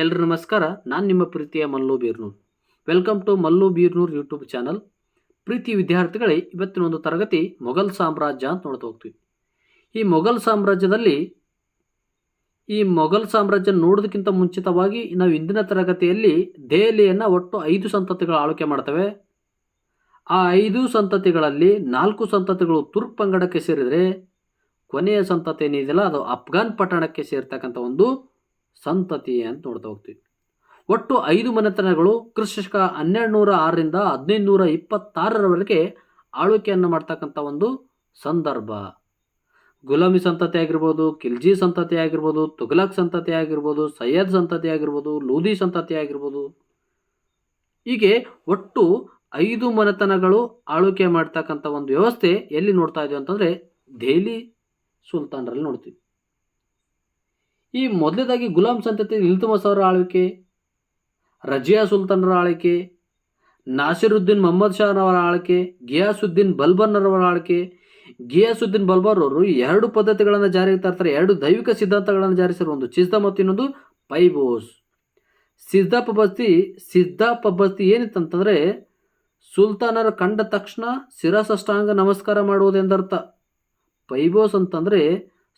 ಎಲ್ರು ನಮಸ್ಕಾರ. ನಾನು ನಿಮ್ಮ ಪ್ರೀತಿಯ Mallu Beernur. Welcome to Mallu Beernur YouTube channel. ಪ್ರೀತಿ ವಿದ್ಯಾರ್ಥಿಗಳೇ, ಇವತ್ತಿನ ಒಂದು ತರಗತಿ ಮೊಘಲ್ ಸಾಮ್ರಾಜ್ಯ ಅಂತ ನೋಡ್ತಾ ಹೋಗ್ತೀವಿ. ಈ ಮೊಘಲ್ ಸಾಮ್ರಾಜ್ಯ ನೋಡೋದಕ್ಕಿಂತ ಮುಂಚಿತವಾಗಿ ನಾವು ಇಂದಿನ ತರಗತಿಯಲ್ಲಿ ದೆಹಲಿಯನ್ನು ಒಟ್ಟು 5 ಸಂತತಿಗಳು ಆಳ್ವಿಕೆ ಮಾಡ್ತವೆ. ಆ 5 ಸಂತತಿಗಳಲ್ಲಿ 4 ಸಂತತಿಗಳು ತುರ್ಕ್ ಪಂಗಡಕ್ಕೆ ಸೇರಿದರೆ ಕೊನೆಯ ಸಂತತಿ ಏನಿದೆಯಲ್ಲ ಅದು ಅಫ್ಘಾನ್ ಪಟ್ಟಣಕ್ಕೆ ಸೇರ್ತಕ್ಕಂಥ ಒಂದು ಸಂತತಿ ಅಂತ ನೋಡ್ತಾ ಹೋಗ್ತೀವಿ. ಒಟ್ಟು 5 ಮನೆತನಗಳು ಕ್ರಿಸ್ತಶಕ 1206ರಿಂದ 1526ರವರೆಗೆ ಆಳ್ವಿಕೆಯನ್ನು ಮಾಡ್ತಕ್ಕಂಥ ಒಂದು ಸಂದರ್ಭ. ಗುಲಾಮಿ ಸಂತತಿ ಆಗಿರ್ಬೋದು, ಖಿಲ್ಜಿ ಸಂತತಿ ಆಗಿರ್ಬೋದು, ತುಘಲಕ್ ಸಂತತಿ ಆಗಿರ್ಬೋದು, ಸೈಯದ್ ಸಂತತಿ ಆಗಿರ್ಬೋದು, ಲೋಧಿ ಸಂತತಿ ಆಗಿರ್ಬೋದು, ಹೀಗೆ ಒಟ್ಟು 5 ಮನೆತನಗಳು ಆಳ್ವಿಕೆ ಮಾಡ್ತಕ್ಕಂಥ ಒಂದು ವ್ಯವಸ್ಥೆ ಎಲ್ಲಿ ನೋಡ್ತಾ ಇದ್ದೀವಿ ಅಂತಂದರೆ ದೆಹಲಿ ಸುಲ್ತಾನರಲ್ಲಿ ನೋಡ್ತೀವಿ. ಈ ಮೊದಲನೇದಾಗಿ ಗುಲಾಮ್ ಸಂತತಿ ಇಲ್ತುಮಸ್ ಅವರ ಆಳ್ವಿಕೆ, ರಜಿಯಾ ಸುಲ್ತಾನರ ಆಳ್ವಿಕೆ, ನಾಸಿರುದ್ದೀನ್ ಮೊಹಮ್ಮದ್ ಶಾ ಅವರ ಆಳ್ವಿಕೆ, ಗಿಯಾಸುದ್ದೀನ್ ಬಲ್ಬನ್ ಅವರ ಆಳ್ವಿಕೆ. ಗಿಯಾಸುದ್ದೀನ್ ಬಲ್ಬರ್ ಅವರು 2 ಪದ್ಧತಿಗಳನ್ನು ಜಾರಿಗೆ ತರ್ತಾರೆ, 2 ದೈವಿಕ ಸಿದ್ಧಾಂತಗಳನ್ನು ಜಾರಿಸಿರುವ, ಒಂದು ಸಿಜ್ದಾ ಮತ್ತು ಇನ್ನೊಂದು ಪೈಬೋಸ್. ಸಿಜ್ದಾ ಪದ್ಧತಿ ಏನಿತ್ತಂತಂದರೆ ಸುಲ್ತಾನರ ಕಂಡ ತಕ್ಷಣ ಶಿರಸಾಷ್ಟಾಂಗ ನಮಸ್ಕಾರ ಮಾಡುವುದೆಂದರ್ಥ. ಪೈಬೋಸ್ ಅಂತಂದರೆ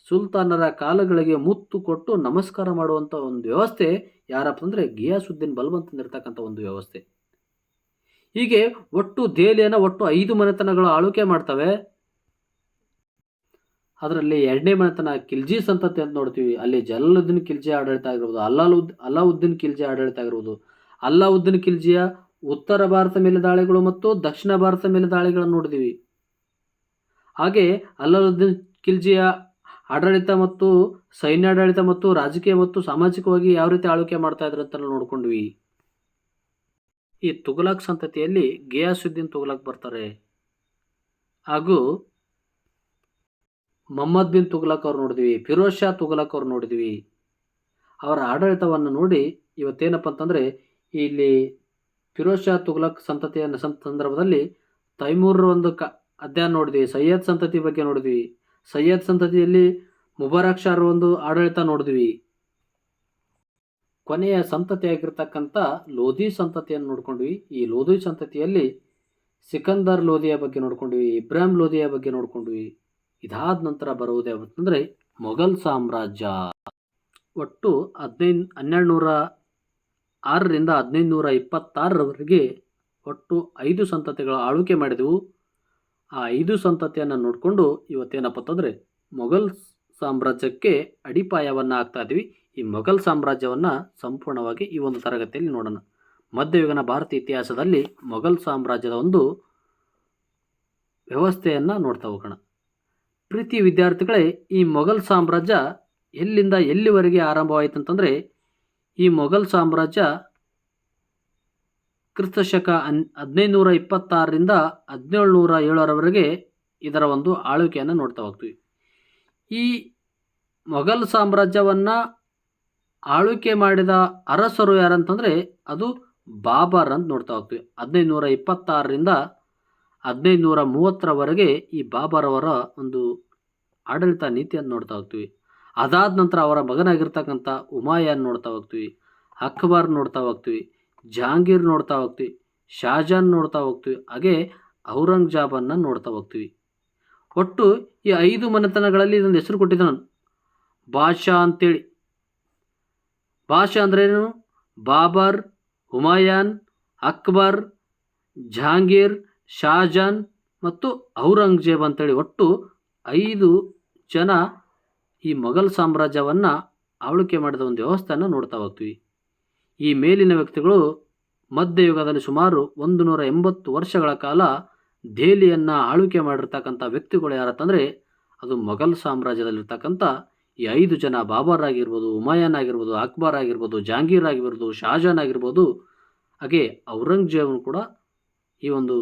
ಸುಲ್ತಾನರ ಕಾಲಗಳಿಗೆ ಮುತ್ತು ಕೊಟ್ಟು ನಮಸ್ಕಾರ ಮಾಡುವಂಥ ಒಂದು ವ್ಯವಸ್ಥೆ ಯಾರಪ್ಪ ಅಂದರೆ ಗಿಯಾಸುದ್ದೀನ್ ಬಲ್ಬನ್ ತಂದಿರತಕ್ಕಂಥ ಒಂದು ವ್ಯವಸ್ಥೆ. ಹೀಗೆ ಒಟ್ಟು ದೆಹಲಿಯನ್ನು ಒಟ್ಟು 5 ಮನೆತನಗಳು ಆಳ್ವಿಕೆ ಮಾಡ್ತವೆ. ಅದರಲ್ಲಿ 2ನೇ ಮನೆತನ ಖಿಲ್ಜಿ ಸಂತತಿ ಅಂತ ನೋಡ್ತೀವಿ. ಅಲ್ಲಿ ಜಲಾಲುದ್ದೀನ್ ಖಿಲ್ಜಿ ಆಡಳಿತ ಆಗಿರ್ಬೋದು, ಅಲಾವುದ್ದೀನ್ ಖಿಲ್ಜಿ ಆಡಳಿತ ಆಗಿರ್ಬೋದು. ಅಲಾವುದ್ದೀನ್ ಖಿಲ್ಜಿಯ ಉತ್ತರ ಭಾರತ ಮೇಲೆ ದಾಳಿಗಳು ಮತ್ತು ದಕ್ಷಿಣ ಭಾರತ ಮೇಲೆ ದಾಳಿಗಳನ್ನು ನೋಡಿದ್ದೀವಿ. ಹಾಗೆ ಅಲಾವುದ್ದೀನ್ ಖಿಲ್ಜಿಯ ಆಡಳಿತ ಮತ್ತು ಸೈನ್ಯಾಡಳಿತ ಮತ್ತು ರಾಜಕೀಯ ಮತ್ತು ಸಾಮಾಜಿಕವಾಗಿ ಯಾವ ರೀತಿ ಆಳ್ವಿಕೆ ಮಾಡ್ತಾ ಇದ್ರು ಅಂತ ನೋಡ್ಕೊಂಡ್ವಿ. ಈ ತುಘಲಕ್ ಸಂತತಿಯಲ್ಲಿ ಗಿಯಾಸುದ್ದೀನ್ ತುಘಲಕ್ ಬರ್ತಾರೆ, ಹಾಗೂ ಮೊಹಮ್ಮದ್ ಬಿನ್ ತುಘಲಕ್ ಅವ್ರು ನೋಡಿದ್ವಿ, ಫಿರೋಜ್ ಶಾ ತುಘಲಕ್ ಅವ್ರು ನೋಡಿದ್ವಿ. ಅವರ ಆಡಳಿತವನ್ನು ನೋಡಿ ಇವತ್ತೇನಪ್ಪ ಅಂತಂದರೆ ಇಲ್ಲಿ ಫಿರೋಜ್ ಶಾ ತುಘಲಕ್ ಸಂತತಿಯ ಸಂದರ್ಭದಲ್ಲಿ ತೈಮೂರ್ ಒಂದು ಅಧ್ಯಾಯ ನೋಡಿದ್ವಿ. ಸೈಯದ್ ಸಂತತಿ ಬಗ್ಗೆ ನೋಡಿದ್ವಿ. ಸೈಯದ್ ಸಂತತಿಯಲ್ಲಿ ಮುಬಾರಕ್ ಶಾರ್ ಒಂದು ಆಡಳಿತ ನೋಡಿದ್ವಿ. ಕೊನೆಯ ಸಂತತಿಯಾಗಿರ್ತಕ್ಕಂಥ ಲೋಧಿ ಸಂತತಿಯನ್ನು ನೋಡ್ಕೊಂಡ್ವಿ. ಈ ಲೋಧಿ ಸಂತತಿಯಲ್ಲಿ ಸಿಕಂದರ್ ಲೋಧಿಯ ಬಗ್ಗೆ ನೋಡ್ಕೊಂಡ್ವಿ, ಇಬ್ರಾಹಿಂ ಲೋಧಿಯ ಬಗ್ಗೆ ನೋಡ್ಕೊಂಡ್ವಿ. ಇದಾದ ನಂತರ ಬರುವುದೇ ಅಂತಂದರೆ ಮೊಘಲ್ ಸಾಮ್ರಾಜ್ಯ. ಒಟ್ಟು 1206ರಿಂದ 1526ರವರೆಗೆ ಒಟ್ಟು 5 ಸಂತತಿಗಳ ಆಳ್ವಿಕೆ ಮಾಡಿದೆವು. ಆ 5 ಸಂತತಿಯನ್ನು ನೋಡಿಕೊಂಡು ಇವತ್ತೇನಪ್ಪ ಅಂತಂದರೆ ಮೊಘಲ್ ಸಾಮ್ರಾಜ್ಯಕ್ಕೆ ಅಡಿಪಾಯವನ್ನು ಹಾಕ್ತಾ ಇದ್ವಿ. ಈ ಮೊಘಲ್ ಸಾಮ್ರಾಜ್ಯವನ್ನು ಸಂಪೂರ್ಣವಾಗಿ ಈ ಒಂದು ತರಗತಿಯಲ್ಲಿ ನೋಡೋಣ. ಮಧ್ಯಯುಗನ ಭಾರತೀಯ ಇತಿಹಾಸದಲ್ಲಿ ಮೊಘಲ್ ಸಾಮ್ರಾಜ್ಯದ ಒಂದು ವ್ಯವಸ್ಥೆಯನ್ನು ನೋಡ್ತಾ ಹೋಗೋಣ. ಪ್ರೀತಿ ವಿದ್ಯಾರ್ಥಿಗಳೇ, ಈ ಮೊಘಲ್ ಸಾಮ್ರಾಜ್ಯ ಎಲ್ಲಿಂದ ಎಲ್ಲಿವರೆಗೆ ಆರಂಭವಾಯಿತು ಅಂತಂದರೆ ಈ ಮೊಘಲ್ ಸಾಮ್ರಾಜ್ಯ ಕ್ರಿಸ್ತಶಕ 1526ರಿಂದ 1707ರವರೆಗೆ ಇದರ ಒಂದು ಆಳ್ವಿಕೆಯನ್ನು ನೋಡ್ತಾ ಹೋಗ್ತೀವಿ. ಈ ಮೊಘಲ್ ಸಾಮ್ರಾಜ್ಯವನ್ನು ಆಳ್ವಿಕೆ ಮಾಡಿದ ಅರಸರು ಯಾರಂತಂದರೆ ಅದು ಬಾಬರ್ ಅಂತ ನೋಡ್ತಾ ಹೋಗ್ತೀವಿ. 1526ರಿಂದ 1530ರವರೆಗೆ ಈ ಬಾಬರ್ ಅವರ ಒಂದು ಆಡಳಿತ ನೀತಿಯನ್ನು ನೋಡ್ತಾ ಹೋಗ್ತೀವಿ. ಅದಾದ ನಂತರ ಅವರ ಮಗನಾಗಿರ್ತಕ್ಕಂಥ ಹುಮಾಯೂನ್ ನೋಡ್ತಾ ಹೋಗ್ತೀವಿ, ಅಕ್ಬರ್ ನೋಡ್ತಾ ಹೋಗ್ತೀವಿ, ಜಹಾಂಗೀರ್ ನೋಡ್ತಾ ಹೋಗ್ತೀವಿ, ಶಾಜಾನ್ ನೋಡ್ತಾ ಹೋಗ್ತೀವಿ, ಹಾಗೆ ಔರಂಗಜೇಬನ್ನು ನೋಡ್ತಾ ಹೋಗ್ತೀವಿ. ಒಟ್ಟು ಈ 5 ಮನೆತನಗಳಲ್ಲಿ ಇದೊಂದು ಹೆಸರು ಕೊಟ್ಟಿದ್ದಾನೆ, ಬಾದ್ಶಾ ಅಂತೇಳಿ. ಬಾದ್ಶಾ ಅಂದ್ರೇನು? ಬಾಬರ್, ಹುಮಾಯೂನ್, ಅಕ್ಬರ್, ಜಹಾಂಗೀರ್, ಶಾಜಾನ್ ಮತ್ತು ಔರಂಗಜೇಬ್ ಅಂತೇಳಿ ಒಟ್ಟು 5 ಜನ ಈ ಮೊಘಲ್ ಸಾಮ್ರಾಜ್ಯವನ್ನು ಆಳ್ವಿಕೆ ಮಾಡಿದ ಒಂದು ವ್ಯವಸ್ಥೆಯನ್ನು ನೋಡ್ತಾ ಹೋಗ್ತೀವಿ. ಈ ಮೇಲಿನ ವ್ಯಕ್ತಿಗಳು ಮಧ್ಯಯುಗದಲ್ಲಿ ಸುಮಾರು 180 ವರ್ಷಗಳ ಕಾಲ ದೆಹಲಿಯನ್ನು ಆಳ್ವಿಕೆ ಮಾಡಿರ್ತಕ್ಕಂಥ ವ್ಯಕ್ತಿಗಳು ಯಾರತ್ತಂದರೆ ಅದು ಮೊಘಲ್ ಸಾಮ್ರಾಜ್ಯದಲ್ಲಿರ್ತಕ್ಕಂಥ ಈ 5 ಜನ, ಬಾಬರ್ ಆಗಿರ್ಬೋದು, ಹುಮಾಯೂನ್ ಆಗಿರ್ಬೋದು, ಅಕ್ಬರ್ ಆಗಿರ್ಬೋದು, ಜಹಾಂಗೀರ್ ಆಗಿರ್ಬೋದು, ಶಾಜಾನ್ ಆಗಿರ್ಬೋದು, ಹಾಗೆ ಔರಂಗಜೇಬನು ಕೂಡ ಈ ಒಂದು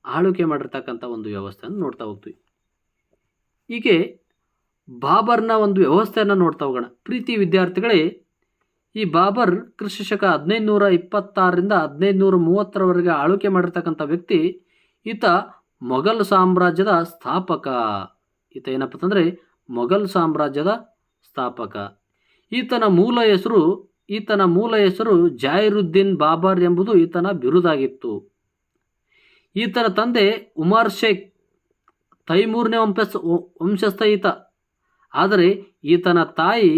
ಆಳ್ವಿಕೆ ಮಾಡಿರ್ತಕ್ಕಂಥ ಒಂದು ವ್ಯವಸ್ಥೆಯನ್ನು ನೋಡ್ತಾ ಹೋಗ್ತೀವಿ. ಹೀಗೆ ಬಾಬರ್ನ ಒಂದು ವ್ಯವಸ್ಥೆಯನ್ನು ನೋಡ್ತಾ ಹೋಗೋಣ. ಪ್ರೀತಿ ವಿದ್ಯಾರ್ಥಿಗಳೇ, ಈ ಬಾಬರ್ ಕ್ರಿಸ್ತಶಕ 1526ರಿಂದ 1530ರವರೆಗೆ ಆಳ್ವಿಕೆ ಮಾಡಿರ್ತಕ್ಕಂಥ ವ್ಯಕ್ತಿ. ಈತ ಮೊಘಲ್ ಸಾಮ್ರಾಜ್ಯದ ಸ್ಥಾಪಕ. ಈತ ಏನಪ್ಪ ಅಂತಂದರೆ ಮೊಘಲ್ ಸಾಮ್ರಾಜ್ಯದ ಸ್ಥಾಪಕ. ಈತನ ಮೂಲ ಹೆಸರು ಜಾಹಿರುದ್ದೀನ್ ಬಾಬರ್ ಎಂಬುದು ಈತನ ಬಿರುದಾಗಿತ್ತು. ಈತನ ತಂದೆ ಉಮರ್ ಶೇಖ್ ತೈಮೂರನೇ ವಂಶಸ್ಥ ಈತ. ಆದರೆ ಈತನ ತಾಯಿ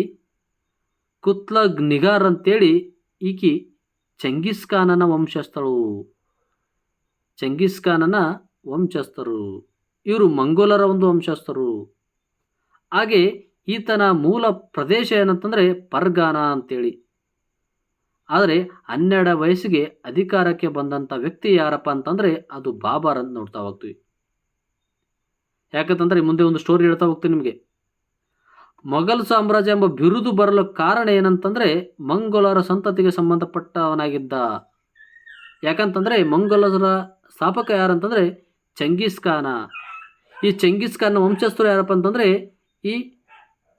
ಕುತ್ಲಗ್ ನಿಗಾರ್ ಅಂತೇಳಿ ಈಕಿ ಚೆಂಗಿಸ್ ಖಾನನ ವಂಶಸ್ಥರು. ಇವರು ಮಂಗೋಲರ ಒಂದು ವಂಶಸ್ಥರು. ಹಾಗೆ ಈತನ ಮೂಲ ಪ್ರದೇಶ ಏನಂತಂದರೆ ಪರ್ಗಾನ ಅಂತೇಳಿ. ಆದರೆ 12 ವಯಸ್ಸಿಗೆ ಅಧಿಕಾರಕ್ಕೆ ಬಂದಂಥ ವ್ಯಕ್ತಿ ಯಾರಪ್ಪ ಅಂತಂದರೆ ಅದು ಬಾಬರ್ ಅಂತ ನೋಡ್ತಾ ಹೋಗ್ತೀವಿ. ಯಾಕಂತಂದರೆ ಮುಂದೆ ಒಂದು ಸ್ಟೋರಿ ಹೇಳ್ತಾ ಹೋಗ್ತೀನಿ ನಿಮಗೆ. ಮೊಘಲ್ ಸಾಮ್ರಾಜ್ಯ ಎಂಬ ಬಿರುದು ಬರಲು ಕಾರಣ ಏನಂತಂದರೆ ಮಂಗೋಲರ ಸಂತತಿಗೆ ಸಂಬಂಧಪಟ್ಟವನಾಗಿದ್ದ. ಯಾಕಂತಂದರೆ ಮಂಗೋಲರ ಸ್ಥಾಪಕ ಯಾರಂತಂದರೆ ಚೆಂಗಿಸ್ ಖಾನ. ಈ ಚೆಂಗಿಸ್ ಖಾನ್ನ ವಂಶಸ್ಥರು ಯಾರಪ್ಪ ಅಂತಂದರೆ ಈ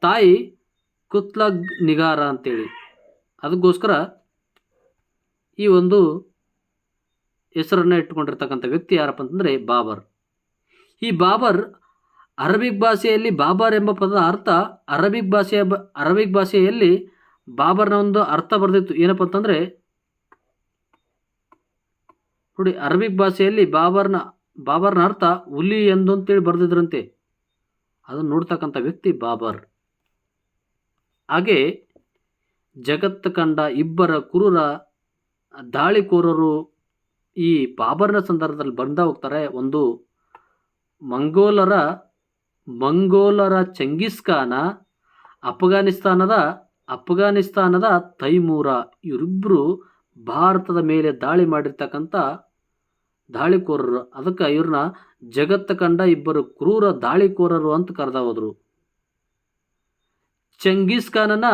ತಾಯಿ ಕುತ್ಲಗ್ ನಿಗಾರ ಅಂತೇಳಿ. ಅದಕ್ಕೋಸ್ಕರ ಈ ಒಂದು ಹೆಸರನ್ನು ಇಟ್ಟುಕೊಂಡಿರ್ತಕ್ಕಂಥ ವ್ಯಕ್ತಿ ಯಾರಪ್ಪ ಅಂತಂದರೆ ಬಾಬರ್. ಈ ಬಾಬರ್ ಅರಬಿಕ್ ಭಾಷೆಯಲ್ಲಿ ಬಾಬರ್ ಎಂಬ ಪದದ ಅರ್ಥ ಅರಬಿಕ್ ಭಾಷೆಯಲ್ಲಿ ಬಾಬರ್ನ ಒಂದು ಅರ್ಥ ಬರೆದಿತ್ತು. ಏನಪ್ಪ ಅಂತಂದರೆ ನೋಡಿ, ಅರಬಿಕ್ ಭಾಷೆಯಲ್ಲಿ ಬಾಬರ್ನ ಅರ್ಥ ಹುಲಿ ಎಂದು ಅಂತೇಳಿ ಬರೆದಿದ್ರಂತೆ. ಅದನ್ನು ನೋಡ್ತಕ್ಕಂಥ ವ್ಯಕ್ತಿ ಬಾಬರ್. ಹಾಗೆ ಜಗತ್ತು ಕಂಡ ಇಬ್ಬರ ಕ್ರೂರ ದಾಳಿಕೋರರು ಈ ಬಾಬರ್ನ ಸಂದರ್ಭದಲ್ಲಿ ಬಂದ ಹೋಗ್ತಾರೆ. ಒಂದು ಮಂಗೋಲರ ಚೆಂಗಿಸ್ ಖಾನ, ಅಫ್ಘಾನಿಸ್ತಾನದ ತೈಮೂರ. ಇವರಿಬ್ಬರು ಭಾರತದ ಮೇಲೆ ದಾಳಿ ಮಾಡಿರ್ತಕ್ಕಂಥ ದಾಳಿಕೋರರು. ಅದಕ್ಕೆ ಇವ್ರನ್ನ ಜಗತ್ತು ಕಂಡ ಇಬ್ಬರು ಕ್ರೂರ ದಾಳಿಕೋರರು ಅಂತ ಕರೆದ ಹೋದರು. ಚೆಂಗಿಸ್ ಖಾನನ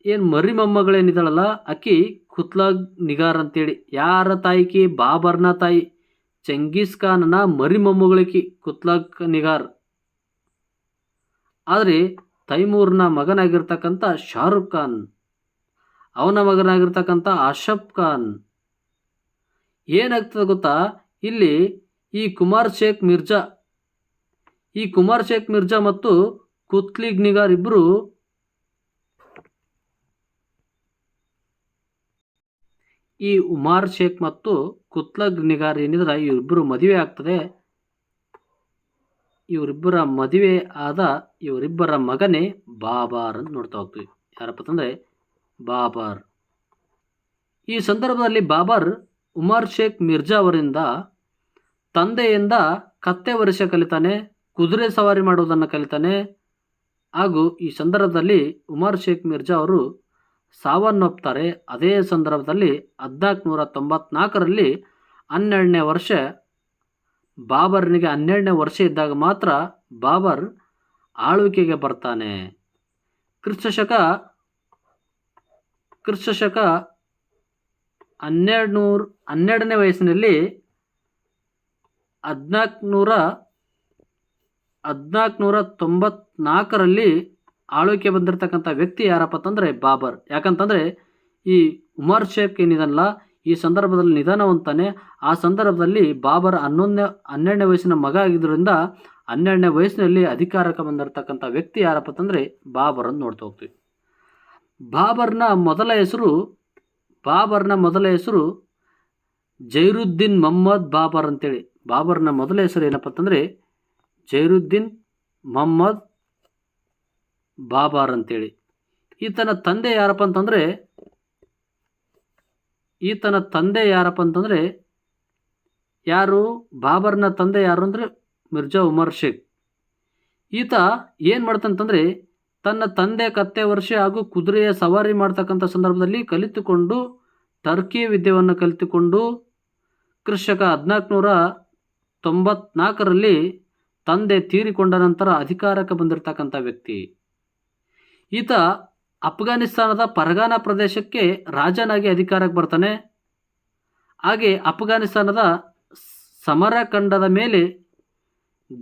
ಏನು ಮರಿ ಮೊಮ್ಮಗಳೇನಿದ್ದಾಳಲ್ಲ ಆಕಿ ಕುತ್ಲಗ್ ನಿಗಾರ್ ಅಂತೇಳಿ. ಯಾರ ತಾಯಿಕಿ? ಬಾಬರ್ನ ತಾಯಿ. ಚೆಂಗಿಸ್ ಖಾನನ ಮರಿ ಮೊಮ್ಮಗಳಿಕಿ ಕುತ್ಲಗ್ ನಿಗಾರ್. ಆದರೆ ತೈಮೂರ್ನ ಮಗನಾಗಿರ್ತಕ್ಕಂಥ ಶಾರುಖ್ ಖಾನ್, ಅವನ ಮಗನಾಗಿರ್ತಕ್ಕಂಥ ಅಶಫ್ ಖಾನ್. ಏನಾಗ್ತದೆ ಗೊತ್ತಾ, ಇಲ್ಲಿ ಈ ಕುಮಾರ್ ಶೇಖ್ ಮಿರ್ಜಾ ಮತ್ತು ಕುತ್ಲಗ್ ನಿಗಾರ್ ಇಬ್ಬರು ಈ ಉಮರ್ ಶೇಖ್ ಮತ್ತು ಕುತ್ಲಗ್ ನಿಗಾರ್ ಏನಿದ್ರೆ ಇವರಿಬ್ಬರು ಮದುವೆ ಆಗ್ತದೆ. ಇವರಿಬ್ಬರ ಮಗನೇ ಬಾಬರ್ ಅಂತ ನೋಡ್ತಾ ಹೋಗ್ತೀವಿ. ಯಾರಪ್ಪ ಅಂತಂದರೆ ಬಾಬರ್. ಈ ಸಂದರ್ಭದಲ್ಲಿ ಬಾಬರ್ ಉಮರ್ ಶೇಖ್ ಮಿರ್ಜಾ ಅವರಿಂದ ತಂದೆಯಿಂದ ಕತ್ತೆ ವರ್ಷ ಕಲಿತಾನೆ, ಕುದುರೆ ಸವಾರಿ ಮಾಡುವುದನ್ನು ಕಲಿತಾನೆ. ಹಾಗೂ ಈ ಸಂದರ್ಭದಲ್ಲಿ ಉಮರ್ ಶೇಖ್ ಮಿರ್ಜಾ ಅವರು ಸಾವನ್ನಪ್ಪುತ್ತಾರೆ. ಅದೇ ಸಂದರ್ಭದಲ್ಲಿ 1494ರಲ್ಲಿ 12ನೇ ವರ್ಷ ಬಾಬರ್ನಿಗೆ 12ನೇ ವರ್ಷ ಇದ್ದಾಗ ಮಾತ್ರ ಬಾಬರ್ ಆಳ್ವಿಕೆಗೆ ಬರ್ತಾನೆ. ಕ್ರಿಸ್ತಶಕ 1212ನೇ ವಯಸ್ಸಿನಲ್ಲಿ 1494ರಲ್ಲಿ ಆಳ್ವಿಕೆ ಬಂದಿರತಕ್ಕಂಥ ವ್ಯಕ್ತಿ ಯಾರಪ್ಪ ಅಂತಂದರೆ ಬಾಬರ್. ಯಾಕಂತಂದರೆ ಈ ಉಮರ್ ಶೇಖ್ ಏನಿದಲ್ಲ ಈ ಸಂದರ್ಭದಲ್ಲಿ ನಿಧನ ಹೊಂದ್ತಾನೆ. ಆ ಸಂದರ್ಭದಲ್ಲಿ ಬಾಬರ್ 12ನೇ ವಯಸ್ಸಿನ ಮಗ ಆಗಿದ್ದರಿಂದ 12ನೇ ವಯಸ್ಸಿನಲ್ಲಿ ಅಧಿಕಾರಕ್ಕೆ ಬಂದಿರತಕ್ಕಂಥ ವ್ಯಕ್ತಿ ಯಾರಪ್ಪ ಅಂತಂದರೆ ಬಾಬರ್ ಅಂತ ನೋಡ್ತಾ ಹೋಗ್ತೀವಿ. ಬಾಬರ್ನ ಮೊದಲ ಹೆಸರು ಜೈರುದ್ದೀನ್ ಮೊಹಮ್ಮದ್ ಬಾಬರ್ ಅಂತೇಳಿ. ಬಾಬರ್ನ ಮೊದಲ ಹೆಸರು ಏನಪ್ಪ ಅಂತಂದರೆ ಜೈರುದ್ದೀನ್ ಮೊಹಮ್ಮದ್ ಬಾಬರ್ ಅಂತೇಳಿ. ಈತನ ತಂದೆ ಯಾರಪ್ಪ ಅಂತಂದರೆ ಯಾರು? ಬಾಬರ್ನ ತಂದೆ ಯಾರು ಅಂದರೆ ಮಿರ್ಜಾ ಉಮರ್ ಶೇಖ್. ಈತ ಏನು ಮಾಡ್ತಾನಂತಂದರೆ ತನ್ನ ತಂದೆ ಕತ್ತೆ ವರ್ಷ ಹಾಗೂ ಕುದುರೆಯ ಸವಾರಿ ಮಾಡ್ತಕ್ಕಂಥ ಸಂದರ್ಭದಲ್ಲಿ ಕಲಿತುಕೊಂಡು ಟರ್ಕಿ ವಿದ್ಯೆಯನ್ನು ಕಲಿತುಕೊಂಡು ಕ್ರಿಸ್ತಶಕ 1494ರಲ್ಲಿ ತಂದೆ ತೀರಿಕೊಂಡ ನಂತರ ಅಧಿಕಾರಕ್ಕೆ ಬಂದಿರತಕ್ಕಂಥ ವ್ಯಕ್ತಿ. ಈತ ಅಫ್ಘಾನಿಸ್ತಾನದ ಪರ್ಗಾನ ಪ್ರದೇಶಕ್ಕೆ ರಾಜನಾಗಿ ಅಧಿಕಾರಕ್ಕೆ ಬರ್ತಾನೆ. ಹಾಗೆ ಅಫ್ಘಾನಿಸ್ತಾನದ ಸಮರಖಂಡದ ಮೇಲೆ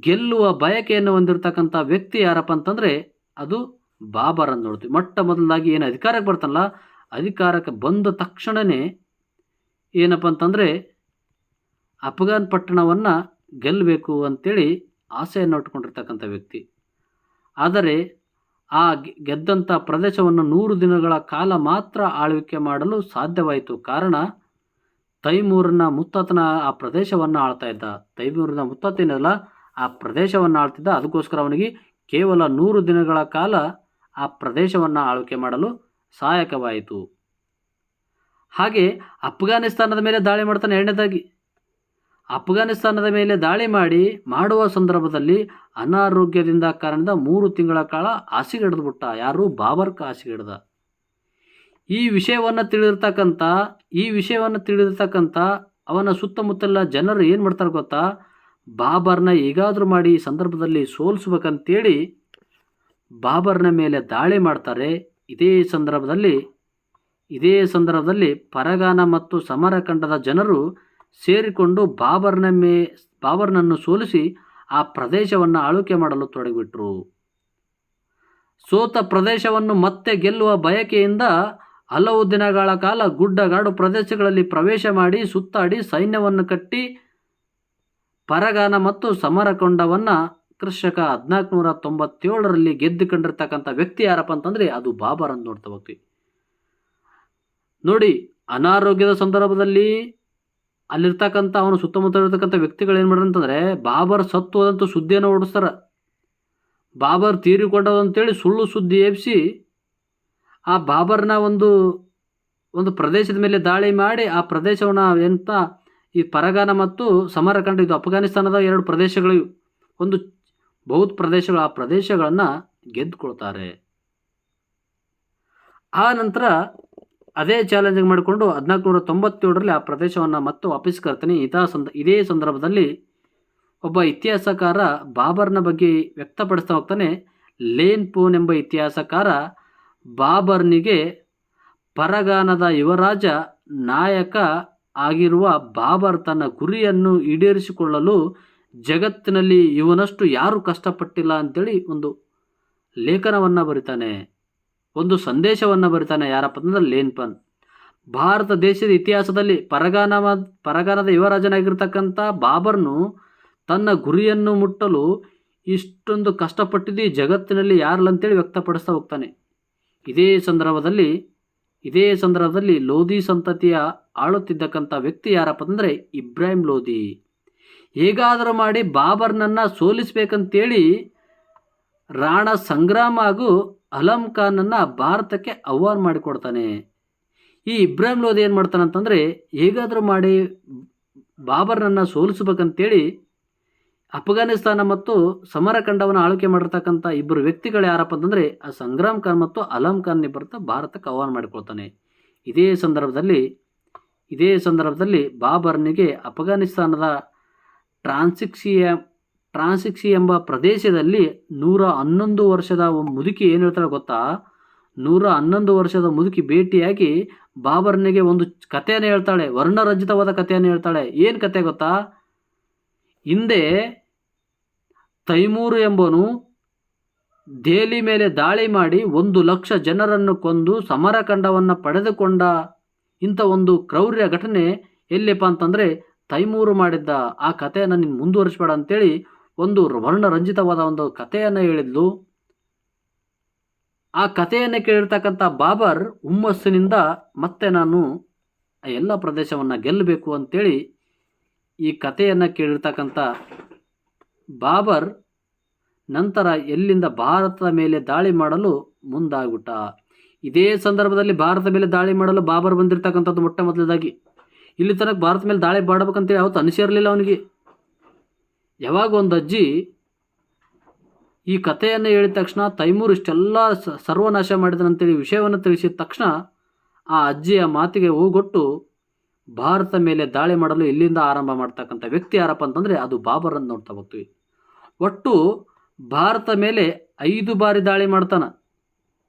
ಗೆಲ್ಲುವ ಬಯಕೆಯನ್ನು ಹೊಂದಿರತಕ್ಕಂಥ ವ್ಯಕ್ತಿ ಯಾರಪ್ಪ ಅಂತಂದರೆ ಅದು ಬಾಬರ್ ಅಂತ ನೋಡ್ತೀವಿ. ಮೊಟ್ಟ ಮೊದಲಾಗಿ ಏನು ಅಧಿಕಾರಕ್ಕೆ ಬರ್ತಾನಲ್ಲ, ಅಧಿಕಾರಕ್ಕೆ ಬಂದ ತಕ್ಷಣವೇ ಏನಪ್ಪ ಅಂತಂದರೆ ಅಫ್ಘಾನ್ ಪಟ್ಟಣವನ್ನು ಗೆಲ್ಲಬೇಕು ಅಂತೇಳಿ ಆಸೆಯನ್ನು ಇಟ್ಕೊಂಡಿರ್ತಕ್ಕಂಥ ವ್ಯಕ್ತಿ. ಆದರೆ ಆ ಗೆದ್ದಂಥ ಪ್ರದೇಶವನ್ನು 100 ದಿನಗಳ ಕಾಲ ಮಾತ್ರ ಆಳ್ವಿಕೆ ಮಾಡಲು ಸಾಧ್ಯವಾಯಿತು. ಕಾರಣ ತೈಮೂರನ ಮುತ್ತಾತನ ಆ ಪ್ರದೇಶವನ್ನು ಆಳ್ತಾ ಇದ್ದ. ತೈಮೂರನ ಮುತ್ತಾತನಲ್ಲ, ಆ ಪ್ರದೇಶವನ್ನು ಆಳ್ತಿದ್ದ. ಅದಕ್ಕೋಸ್ಕರ ಅವನಿಗೆ ಕೇವಲ 100 ದಿನಗಳ ಕಾಲ ಆ ಪ್ರದೇಶವನ್ನು ಆಳ್ವಿಕೆ ಮಾಡಲು ಸಹಾಯಕವಾಯಿತು. ಹಾಗೆ ಅಫ್ಘಾನಿಸ್ತಾನದ ಮೇಲೆ ದಾಳಿ ಮಾಡ್ತಾನೆ. ಎರಡನೇದಾಗಿ ಅಫ್ಘಾನಿಸ್ತಾನದ ಮೇಲೆ ದಾಳಿ ಮಾಡುವ ಸಂದರ್ಭದಲ್ಲಿ ಅನಾರೋಗ್ಯದಿಂದ ಕಾರಣದಿಂದ 3 ತಿಂಗಳ ಕಾಲ ಹಾಸಿಗೆ ಹಿಡಿದ್ಬಿಟ್ಟ. ಯಾರು? ಬಾಬರ್ಕ ಹಾಸಿಗೆ ಹಿಡ್ದ. ಈ ವಿಷಯವನ್ನು ತಿಳಿದಿರ್ತಕ್ಕಂಥ ಅವನ ಸುತ್ತಮುತ್ತಲ ಜನರು ಏನು ಮಾಡ್ತಾರೆ ಗೊತ್ತಾ? ಬಾಬರ್ನ ಹೇಗಾದರೂ ಮಾಡಿ ಈ ಸಂದರ್ಭದಲ್ಲಿ ಸೋಲಿಸ್ಬೇಕಂತೇಳಿ ಬಾಬರ್ನ ಮೇಲೆ ದಾಳಿ ಮಾಡ್ತಾರೆ. ಇದೇ ಸಂದರ್ಭದಲ್ಲಿ ಪರಗಾನ ಮತ್ತು ಸಮರಕಂಡದ ಜನರು ಸೇರಿಕೊಂಡು ಬಾಬರ್ನನ್ನು ಸೋಲಿಸಿ ಆ ಪ್ರದೇಶವನ್ನು ಆಳ್ವಿಕೆ ಮಾಡಲು ತೊಡಗಿಬಿಟ್ರು. ಸೋತ ಪ್ರದೇಶವನ್ನು ಮತ್ತೆ ಗೆಲ್ಲುವ ಬಯಕೆಯಿಂದ ಹಲವು ದಿನಗಳ ಕಾಲ ಗುಡ್ಡಗಾಡು ಪ್ರದೇಶಗಳಲ್ಲಿ ಪ್ರವೇಶ ಮಾಡಿ ಸುತ್ತಾಡಿ ಸೈನ್ಯವನ್ನು ಕಟ್ಟಿ ಪರಗಾನ ಮತ್ತು ಸಮರಕೊಂಡವನ್ನು ಕ್ರಿಸ್ತಶಕ 1497ರಲ್ಲಿ ಗೆದ್ದುಕೊಂಡಿರ್ತಕ್ಕಂಥ ವ್ಯಕ್ತಿ ಯಾರಪ್ಪ ಅಂತಂದರೆ ಅದು ಬಾಬರ್ ಅಂತ ನೋಡ್ತಾ ಹೋಗ್ತೀವಿ. ನೋಡಿ, ಅನಾರೋಗ್ಯದ ಸಂದರ್ಭದಲ್ಲಿ ಅಲ್ಲಿರ್ತಕ್ಕಂಥ ಅವನು ಸುತ್ತಮುತ್ತ ಇರ್ತಕ್ಕಂಥ ವ್ಯಕ್ತಿಗಳು ಏನು ಮಾಡ್ಯಾರ ಅಂತಂದರೆ ಬಾಬರ್ ಸತ್ತು ಹೋದಂತೂ ಸುದ್ದಿಯನ್ನು ಓಡಿಸ್ತಾರೆ. ಬಾಬರ್ ತೀರಿಕೊಂಡದಂತೇಳಿ ಸುಳ್ಳು ಸುದ್ದಿ ಎಬ್ಬಿಸಿ ಆ ಬಾಬರ್ನ ಒಂದು ಪ್ರದೇಶದ ಮೇಲೆ ದಾಳಿ ಮಾಡಿ ಆ ಪ್ರದೇಶವನ್ನು ಈ ಪರಗಾನ ಮತ್ತು ಸಮರಕಂಡ, ಇದು ಅಫ್ಘಾನಿಸ್ತಾನದ 2 ಪ್ರದೇಶಗಳು, ಒಂದು ಬೌದ್ಧ ಪ್ರದೇಶಗಳು, ಆ ಪ್ರದೇಶಗಳನ್ನು ಗೆದ್ದುಕೊಳ್ತಾರೆ. ಆ ನಂತರ ಅದೇ ಚಾಲೆಂಜಿಂಗ್ ಮಾಡಿಕೊಂಡು 1497ರಲ್ಲಿ ಆ ಪ್ರದೇಶವನ್ನು ಮತ್ತೆ ವಾಪಸ್ ಕರ್ತಾನೆ. ಇದೇ ಸಂದರ್ಭದಲ್ಲಿ ಒಬ್ಬ ಇತಿಹಾಸಕಾರ ಬಾಬರ್ನ ಬಗ್ಗೆ ವ್ಯಕ್ತಪಡಿಸ್ತಾ ಹೋಗ್ತಾನೆ. ಲೇನ್ ಪೂನ್ ಎಂಬ ಇತಿಹಾಸಕಾರ ಬಾಬರ್ನಿಗೆ ಪರಗಾನದ ಯುವರಾಜ ನಾಯಕ ಆಗಿರುವ ಬಾಬರ್ ತನ್ನ ಗುರಿಯನ್ನು ಈಡೇರಿಸಿಕೊಳ್ಳಲು ಜಗತ್ತಿನಲ್ಲಿ ಇವನಷ್ಟು ಯಾರೂ ಕಷ್ಟಪಟ್ಟಿಲ್ಲ ಅಂತೇಳಿ ಒಂದು ಲೇಖನವನ್ನು ಬರಿತಾನೆ, ಒಂದು ಸಂದೇಶವನ್ನು ಬರಿತಾನೆ. ಯಾರಪ್ಪ ಅಂತಂದ್ರೆ ಲೇನ್ಪನ್. ಭಾರತ ದೇಶದ ಇತಿಹಾಸದಲ್ಲಿ ಪರಗಾನದ ಯುವರಾಜನಾಗಿರ್ತಕ್ಕಂಥ ಬಾಬರ್ನು ತನ್ನ ಗುರಿಯನ್ನು ಮುಟ್ಟಲು ಇಷ್ಟೊಂದು ಕಷ್ಟಪಟ್ಟಿದ್ದು ಈ ಜಗತ್ತಿನಲ್ಲಿ ಯಾರಲ್ಲ ಅಂತೇಳಿ ವ್ಯಕ್ತಪಡಿಸ್ತಾ ಹೋಗ್ತಾನೆ. ಇದೇ ಸಂದರ್ಭದಲ್ಲಿ ಲೋಧಿ ಸಂತತಿಯ ಆಳುತ್ತಿದ್ದಕ್ಕಂಥ ವ್ಯಕ್ತಿ ಯಾರಪ್ಪ ಅಂದರೆ ಇಬ್ರಾಹಿಂ ಲೋಧಿ. ಹೇಗಾದರೂ ಮಾಡಿ ಬಾಬರ್ನನ್ನು ಸೋಲಿಸಬೇಕಂತೇಳಿ ರಾಣಾ ಸಂಗ್ರಾಮ್ ಹಾಗೂ ಅಲಂ ಖಾನನ್ನು ಭಾರತಕ್ಕೆ ಆಹ್ವಾನ ಮಾಡಿಕೊಡ್ತಾನೆ. ಈ ಇಬ್ರಾಹಿಂ ಲೋಧಿ ಏನು ಮಾಡ್ತಾನೆ ಅಂತಂದರೆ ಹೇಗಾದರೂ ಮಾಡಿ ಬಾಬರ್ನನ್ನು ಸೋಲಿಸ್ಬೇಕಂತೇಳಿ ಅಫ್ಘಾನಿಸ್ತಾನ ಮತ್ತು ಸಮರಕಂಡವನ್ನು ಆಳ್ವಿಕೆ ಮಾಡಿರ್ತಕ್ಕಂಥ ಇಬ್ಬರು ವ್ಯಕ್ತಿಗಳು ಯಾರಪ್ಪ ಅಂತಂದರೆ ಆ ಸಂಗ್ರಾಮ್ ಖಾನ್ ಮತ್ತು ಅಲಂ ಖಾನ್ ಇಬ್ಬರತ್ತ ಭಾರತಕ್ಕೆ ಆಹ್ವಾನ ಮಾಡಿಕೊಳ್ತಾನೆ. ಇದೇ ಸಂದರ್ಭದಲ್ಲಿ ಬಾಬರ್ನಿಗೆ ಅಫ್ಘಾನಿಸ್ತಾನದ ಟ್ರಾನ್ಸಿಕ್ಸಿ ಎಂಬ ಪ್ರದೇಶದಲ್ಲಿ 111 ವರ್ಷದ ಮುದುಕಿ ಏನು ಹೇಳ್ತಾಳೆ ಗೊತ್ತಾ? 111 ವರ್ಷದ ಮುದುಕಿ ಭೇಟಿಯಾಗಿ ಬಾಬರ್ನಿಗೆ ಒಂದು ಕಥೆಯನ್ನು ಹೇಳ್ತಾಳೆ, ವರ್ಣರಂಜಿತವಾದ ಕಥೆಯನ್ನು ಹೇಳ್ತಾಳೆ. ಏನು ಕಥೆ ಗೊತ್ತಾ? ಹಿಂದೆ ತೈಮೂರು ಎಂಬನು ದೆಹಲಿ ಮೇಲೆ ದಾಳಿ ಮಾಡಿ 1,00,000 ಜನರನ್ನು ಕೊಂದು ಸಮರಕಂಡವನ್ನು ಪಡೆದುಕೊಂಡ ಇಂಥ ಒಂದು ಕ್ರೌರ್ಯ ಘಟನೆ ಎಲ್ಲಿಪ್ಪ ಅಂತಂದರೆ ತೈಮೂರು ಮಾಡಿದ್ದ. ಆ ಕಥೆಯನ್ನು ನೀನು ಮುಂದುವರಿಸಬೇಡ ಅಂತೇಳಿ ಒಂದು ವರ್ಣರಂಜಿತವಾದ ಒಂದು ಕಥೆಯನ್ನು ಹೇಳಿದ್ಲು. ಆ ಕಥೆಯನ್ನು ಕೇಳಿರ್ತಕ್ಕಂಥ ಬಾಬರ್ ಹುಮ್ಮಸ್ಸಿನಿಂದ ಮತ್ತೆ ನಾನು ಆ ಎಲ್ಲ ಪ್ರದೇಶವನ್ನು ಗೆಲ್ಲಬೇಕು ಅಂತೇಳಿ ಈ ಕಥೆಯನ್ನು ಕೇಳಿರ್ತಕ್ಕಂಥ ಬಾಬರ್ ನಂತರ ಎಲ್ಲಿಂದ ಭಾರತದ ಮೇಲೆ ದಾಳಿ ಮಾಡಲು ಮುಂದಾಗ್ಬಿಟ್ಟ. ಇದೇ ಸಂದರ್ಭದಲ್ಲಿ ಭಾರತದ ಮೇಲೆ ದಾಳಿ ಮಾಡಲು ಬಾಬರ್ ಬಂದಿರತಕ್ಕಂಥದ್ದು ಮೊಟ್ಟ ಮೊದಲದಾಗಿ. ಇಲ್ಲಿ ತನಕ ಭಾರತ ಮೇಲೆ ದಾಳಿ ಮಾಡಬೇಕಂತೇಳಿ ಯಾವತ್ತು ಅನಿಸಿರಲಿಲ್ಲ ಅವನಿಗೆ. ಯಾವಾಗ ಒಂದು ಅಜ್ಜಿ ಈ ಕಥೆಯನ್ನು ಹೇಳಿದ ತಕ್ಷಣ ತೈಮೂರ್ ಇಷ್ಟೆಲ್ಲ ಸರ್ವನಾಶ ಮಾಡಿದನಂತೇಳಿ ವಿಷಯವನ್ನು ತಿಳಿಸಿದ ತಕ್ಷಣ ಆ ಅಜ್ಜಿಯ ಮಾತಿಗೆ ಹೋಗೊಟ್ಟು ಭಾರತ ಮೇಲೆ ದಾಳಿ ಮಾಡಲು ಇಲ್ಲಿಂದ ಆರಂಭ ಮಾಡ್ತಕ್ಕಂಥ ವ್ಯಕ್ತಿ ಯಾರಪ್ಪ ಅಂತಂದರೆ ಅದು ಬಾಬರ್ ಅಂತ ನೋಡ್ತಾ ಹೋಗ್ತೀವಿ. ಒಟ್ಟು ಭಾರತ ಮೇಲೆ 5 ಬಾರಿ ದಾಳಿ ಮಾಡ್ತಾನೆ.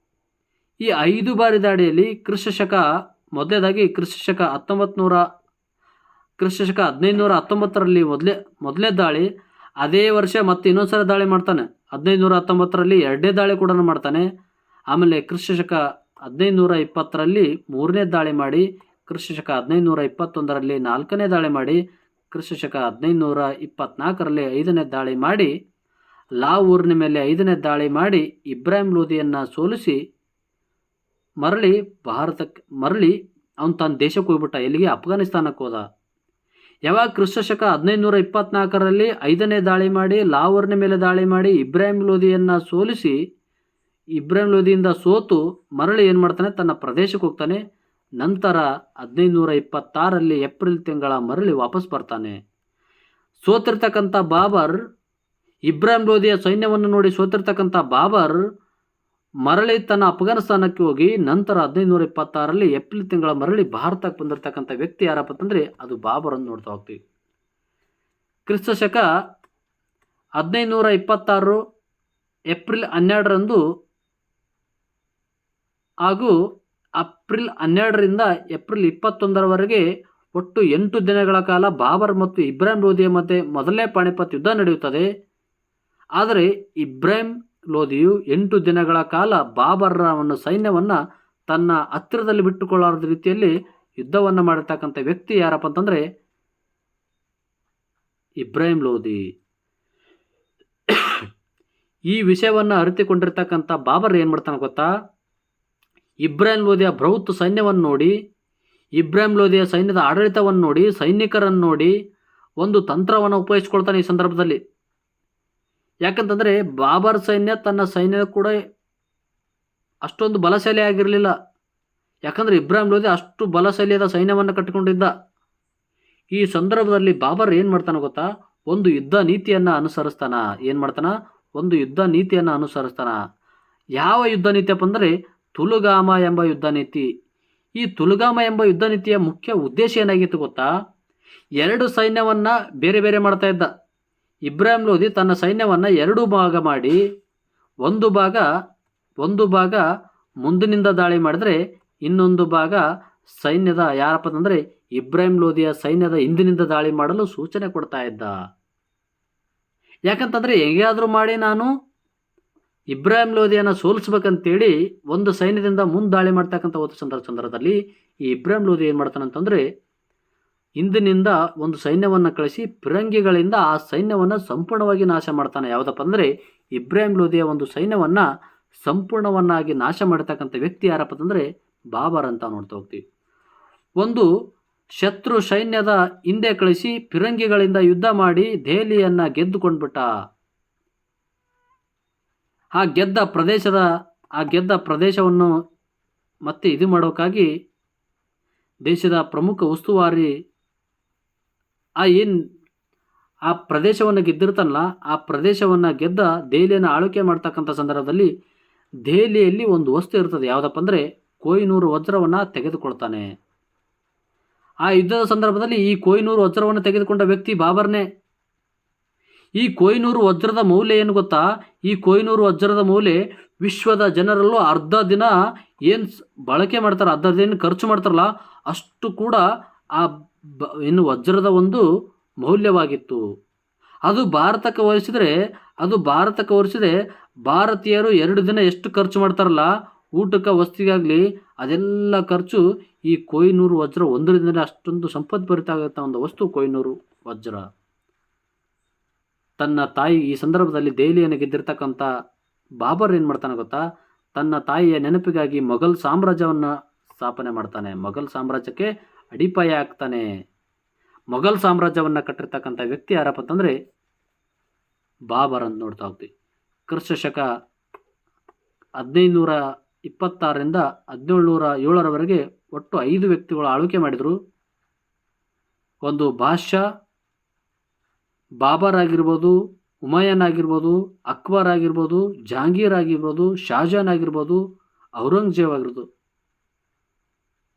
ಈ 5 ಬಾರಿ ದಾಳಿಯಲ್ಲಿ ಮೊದಲೇದಾಗಿ ಕ್ರಿಸ್ತಶಕ 1519ರಲ್ಲಿ ಮೊದಲೇ ದಾಳಿ. ಅದೇ ವರ್ಷ ಮತ್ತೆ ಇನ್ನೊಂದ್ಸಲ ದಾಳಿ ಮಾಡ್ತಾನೆ. 1519ರಲ್ಲಿ 2ನೇ ದಾಳಿ ಕೂಡ ಮಾಡ್ತಾನೆ. ಆಮೇಲೆ ಕ್ರಿಸ್ತಶಕ 1520ರಲ್ಲಿ 3ನೇ ದಾಳಿ ಮಾಡಿ, ಕ್ರಿಸ್ತಶಕ 1521ರಲ್ಲಿ 4ನೇ ದಾಳಿ ಮಾಡಿ, ಕ್ರಿಸ್ತಶಕ 1524ರಲ್ಲಿ 5ನೇ ದಾಳಿ ಮಾಡಿ ಲಾಹೋರಿನ ಮೇಲೆ 5ನೇ ದಾಳಿ ಮಾಡಿ ಇಬ್ರಾಹಿಂ ಲೋಧಿಯನ್ನು ಸೋಲಿಸಿ ಮರಳಿ ಅವನು ತನ್ನ ದೇಶಕ್ಕೆ ಹೋಗ್ಬಿಟ್ಟ. ಎಲ್ಲಿಗೆ? ಅಫ್ಘಾನಿಸ್ತಾನಕ್ಕೆ ಹೋದ. ಯಾವಾಗ ಕ್ರಿಸ್ತಶಕ 1524ರಲ್ಲಿ 5ನೇ ದಾಳಿ ಮಾಡಿ ಲಾಹೋರಿನ ಮೇಲೆ ದಾಳಿ ಮಾಡಿ ಇಬ್ರಾಹಿಂ ಲೋಧಿಯನ್ನು ಸೋಲಿಸಿ ಇಬ್ರಾಹಿಂ ಲೋಧಿಯಿಂದ ಸೋತು ಮರಳಿ ಏನು ಮಾಡ್ತಾನೆ? ತನ್ನ ಪ್ರದೇಶಕ್ಕೆ ಹೋಗ್ತಾನೆ. ನಂತರ 1526ರಲ್ಲಿ ಏಪ್ರಿಲ್ ತಿಂಗಳ ಮರಳಿ ವಾಪಸ್ ಬರ್ತಾನೆ. ಸೋತಿರ್ತಕ್ಕಂಥ ಬಾಬರ್, ಇಬ್ರಾಹಿಂ ಲೋಧಿಯ ಸೈನ್ಯವನ್ನು ನೋಡಿ ಸೋತಿರ್ತಕ್ಕಂಥ ಬಾಬರ್ ಮರಳಿ ತನ್ನ ಅಫ್ಘಾನಿಸ್ತಾನಕ್ಕೆ ಹೋಗಿ ನಂತರ 1526ರಲ್ಲಿ ಏಪ್ರಿಲ್ ತಿಂಗಳ ಮರಳಿ ಭಾರತಕ್ಕೆ ಬಂದಿರತಕ್ಕಂಥ ವ್ಯಕ್ತಿ ಯಾರಪ್ಪ ಅಂತಂದರೆ ಅದು ಬಾಬರ್ ಅಂತ ನೋಡ್ತಾ ಹೋಗ್ತೀವಿ. ಕ್ರಿಸ್ತಶಕ 1526 ಏಪ್ರಿಲ್ 12ರಂದು ಹಾಗೂ ಏಪ್ರಿಲ್ 12ರಿಂದ ಏಪ್ರಿಲ್ 21ರವರೆಗೆ ಒಟ್ಟು 8 ದಿನಗಳ ಕಾಲ ಬಾಬರ್ ಮತ್ತು ಇಬ್ರಾಹಿಂ ಲೋಧಿಯ ಮಧ್ಯೆ ಮೊದಲನೇ ಪಾಣಿಪತ್ ಯುದ್ಧ ನಡೆಯುತ್ತದೆ. ಆದರೆ ಇಬ್ರಾಹಿಂ ಲೋಧಿಯು 8 ದಿನಗಳ ಕಾಲ ಬಾಬರ್ರ ಒಂದು ಸೈನ್ಯವನ್ನು ತನ್ನ ಹತ್ತಿರದಲ್ಲಿ ಬಿಟ್ಟುಕೊಳ್ಳಾರದ ರೀತಿಯಲ್ಲಿ ಯುದ್ಧವನ್ನು ಮಾಡಿರ್ತಕ್ಕಂಥ ವ್ಯಕ್ತಿ ಯಾರಪ್ಪ ಅಂತಂದರೆ ಇಬ್ರಾಹಿಂ ಲೋಧಿ. ಈ ವಿಷಯವನ್ನು ಅರಿತುಕೊಂಡಿರ್ತಕ್ಕಂಥ ಬಾಬರ್ ಏನು ಮಾಡ್ತಾನೆ ಗೊತ್ತಾ? ಇಬ್ರಾಹಿಂ ಲೋಧಿಯ ಬೃಹತ್ ಸೈನ್ಯವನ್ನು ನೋಡಿ, ಇಬ್ರಾಹಿಂ ಲೋಧಿಯ ಸೈನ್ಯದ ಆಡಳಿತವನ್ನು ನೋಡಿ, ಸೈನಿಕರನ್ನು ನೋಡಿ ಒಂದು ತಂತ್ರವನ್ನು ಉಪಯೋಗಿಸ್ಕೊಳ್ತಾನೆ ಈ ಸಂದರ್ಭದಲ್ಲಿ. ಯಾಕಂತಂದರೆ ಬಾಬರ್ ಸೈನ್ಯ ತನ್ನ ಸೈನ್ಯ ಕೂಡ ಅಷ್ಟೊಂದು ಬಲಶಾಲಿ ಆಗಿರಲಿಲ್ಲ. ಯಾಕಂದರೆ ಇಬ್ರಾಹಿಂ ಲೋಧಿ ಅಷ್ಟು ಬಲಶಾಲಿಯಾದ ಸೈನ್ಯವನ್ನು ಕಟ್ಟಿಕೊಂಡಿದ್ದ. ಈ ಸಂದರ್ಭದಲ್ಲಿ ಬಾಬರ್ ಏನು ಮಾಡ್ತಾನೆ ಗೊತ್ತಾ? ಒಂದು ಯುದ್ಧ ನೀತಿಯನ್ನು ಅನುಸರಿಸ್ತಾನ. ಏನು ಮಾಡ್ತಾನ? ಒಂದು ಯುದ್ಧ ನೀತಿಯನ್ನು ಅನುಸರಿಸ್ತಾನ. ಯಾವ ಯುದ್ಧ ನೀತಿಯಪ್ಪ ಅಂದರೆ ತುಲುಗಾಮ ಎಂಬ ಯುದ್ಧ ನೀತಿ. ಈ ತುಲುಗಾಮ ಎಂಬ ಯುದ್ಧ ನೀತಿಯ ಮುಖ್ಯ ಉದ್ದೇಶ ಏನಾಗಿತ್ತು ಗೊತ್ತಾ? 2 ಸೈನ್ಯವನ್ನು ಬೇರೆ ಬೇರೆ ಮಾಡ್ತಾ ಇದ್ದ. ಇಬ್ರಾಹಿಂ ಲೋಧಿ ತನ್ನ ಸೈನ್ಯವನ್ನು 2 ಭಾಗ ಮಾಡಿ ಒಂದು ಭಾಗ ಮುಂದಿನಿಂದ ದಾಳಿ ಮಾಡಿದ್ರೆ ಇನ್ನೊಂದು ಭಾಗ ಸೈನ್ಯದ ಯಾರಪ್ಪ ಅಂತಂದರೆ ಇಬ್ರಾಹಿಂ ಲೋಧಿಯ ಸೈನ್ಯದ ಹಿಂದಿನಿಂದ ದಾಳಿ ಮಾಡಲು ಸೂಚನೆ ಕೊಡ್ತಾ ಇದ್ದ. ಯಾಕಂತಂದರೆ ಹೇಗಾದರೂ ಮಾಡಿ ನಾನು ಇಬ್ರಾಹಿಂ ಲೋಧಿಯನ್ನು ಸೋಲಿಸ್ಬೇಕಂತೇಳಿ ಒಂದು ಸೈನ್ಯದಿಂದ ಮುಂದೆ ದಾಳಿ ಮಾಡ್ತಕ್ಕಂಥ ಒಂದು ಸಂದರ್ಭದಲ್ಲಿ ಈ ಇಬ್ರಾಹಿಂ ಲೋಧಿ ಏನು ಮಾಡ್ತಾನಂತಂದರೆ ಹಿಂದಿನಿಂದ ಒಂದು ಸೈನ್ಯವನ್ನು ಕಳಿಸಿ ಫಿರಂಗಿಗಳಿಂದ ಆ ಸೈನ್ಯವನ್ನು ಸಂಪೂರ್ಣವಾಗಿ ನಾಶ ಮಾಡ್ತಾನೆ. ಯಾವುದಪ್ಪ ಅಂದರೆ ಇಬ್ರಾಹಿಂ ಲೋಧಿಯ ಒಂದು ಸೈನ್ಯವನ್ನು ಸಂಪೂರ್ಣವನ್ನಾಗಿ ನಾಶ ಮಾಡತಕ್ಕಂಥ ವ್ಯಕ್ತಿ ಯಾರಪ್ಪ ಅಂತಂದರೆ ಬಾಬರ್ ಅಂತ ನೋಡ್ತಾ ಹೋಗ್ತೀವಿ. ಒಂದು ಶತ್ರು ಸೈನ್ಯದ ಹಿಂದೆ ಕಳಿಸಿ ಫಿರಂಗಿಗಳಿಂದ ಯುದ್ಧ ಮಾಡಿ ದೆಹಲಿಯನ್ನು ಗೆದ್ದುಕೊಂಡ್ಬಿಟ್ಟ. ಆ ಗೆದ್ದ ಪ್ರದೇಶವನ್ನು ಮತ್ತೆ ಇದು ಮಾಡೋಕ್ಕಾಗಿ ದೇಶದ ಪ್ರಮುಖ ಉಸ್ತುವಾರಿ ಆ ಪ್ರದೇಶವನ್ನು ಗೆದ್ದಿರ್ತಾನಲ್ಲ, ಆ ಪ್ರದೇಶವನ್ನು ಗೆದ್ದ ದೆಹಲಿಯನ್ನು ಆಳ್ವಿಕೆ ಮಾಡ್ತಕ್ಕಂಥ ಸಂದರ್ಭದಲ್ಲಿ ದೆಹಲಿಯಲ್ಲಿ ಒಂದು ವಸ್ತು ಇರ್ತದೆ. ಯಾವುದಪ್ಪ ಅಂದರೆ ಕೊಹಿನೂರು ವಜ್ರವನ್ನು ತೆಗೆದುಕೊಳ್ತಾನೆ. ಆ ಯುದ್ಧದ ಸಂದರ್ಭದಲ್ಲಿ ಈ ಕೊಹಿನೂರು ವಜ್ರವನ್ನು ತೆಗೆದುಕೊಂಡ ವ್ಯಕ್ತಿ ಬಾಬರ್ನೇ. ಈ ಕೊಹಿನೂರು ವಜ್ರದ ಮೌಲ್ಯ ಏನು ಗೊತ್ತಾ? ಈ ಕೊಹಿನೂರು ವಜ್ರದ ಮೌಲ್ಯ ವಿಶ್ವದ ಜನರಲ್ಲೂ ಅರ್ಧ ದಿನ ಏನು ಬಳಕೆ ಮಾಡ್ತಾರೆ, ಅರ್ಧ ದಿನ ಖರ್ಚು ಮಾಡ್ತಾರಲ್ಲ ಅಷ್ಟು ಕೂಡ ಆ ವಜ್ರದ ಒಂದು ಮೌಲ್ಯವಾಗಿತ್ತು. ಅದು ಭಾರತಕ್ಕೆ ಹೋಲಿಸಿದರೆ ಭಾರತೀಯರು 2 ದಿನ ಎಷ್ಟು ಖರ್ಚು ಮಾಡ್ತಾರಲ್ಲ ಊಟಕ್ಕೆ ವಸ್ತಿಗಾಗಲಿ ಅದೆಲ್ಲ ಖರ್ಚು ಈ ಕೊಹಿನೂರು ವಜ್ರ 1 ದಿನ ಅಷ್ಟೊಂದು ಸಂಪದ್ಭರಿತ ಆಗುತ್ತ ಒಂದು ವಸ್ತು ಕೊಹಿನೂರು ವಜ್ರ. ತನ್ನ ತಾಯಿ ಈ ಸಂದರ್ಭದಲ್ಲಿ ದೆಹಲಿಯನ್ನು ಗೆದ್ದಿರ್ತಕ್ಕಂಥ ಬಾಬರ್ ಏನು ಮಾಡ್ತಾನೆ ಗೊತ್ತಾ? ತನ್ನ ತಾಯಿಯ ನೆನಪಿಗಾಗಿ ಮೊಘಲ್ ಸಾಮ್ರಾಜ್ಯವನ್ನು ಸ್ಥಾಪನೆ ಮಾಡ್ತಾನೆ. ಮೊಘಲ್ ಸಾಮ್ರಾಜ್ಯಕ್ಕೆ ಅಡಿಪಾಯ ಆಗ್ತಾನೆ. ಮೊಘಲ್ ಸಾಮ್ರಾಜ್ಯವನ್ನು ಕಟ್ಟಿರ್ತಕ್ಕಂಥ ವ್ಯಕ್ತಿ ಯಾರಪ್ಪ ಅಂತಂದರೆ ಬಾಬರ್ ಅಂತ ನೋಡ್ತಾ ಹೋಗ್ತೀವಿ. ಕ್ರಿಸ್ತಶಕ 1526ರಿಂದ 1707ರವರೆಗೆ ಒಟ್ಟು 5 ವ್ಯಕ್ತಿಗಳು ಆಳ್ವಿಕೆ ಮಾಡಿದರು. ಒಂದು ಬಾದ್ಶಾ, ಬಾಬರ್ ಆಗಿರ್ಬೋದು, ಹುಮಾಯೂನ್ ಆಗಿರ್ಬೋದು, ಅಕ್ಬರ್ ಆಗಿರ್ಬೋದು, ಜಹಾಂಗೀರ್ ಆಗಿರ್ಬೋದು, ಶಾಜಹಾನ್ ಆಗಿರ್ಬೋದು, ಔರಂಗಜೇಬ್ ಆಗಿರ್ಬೋದು.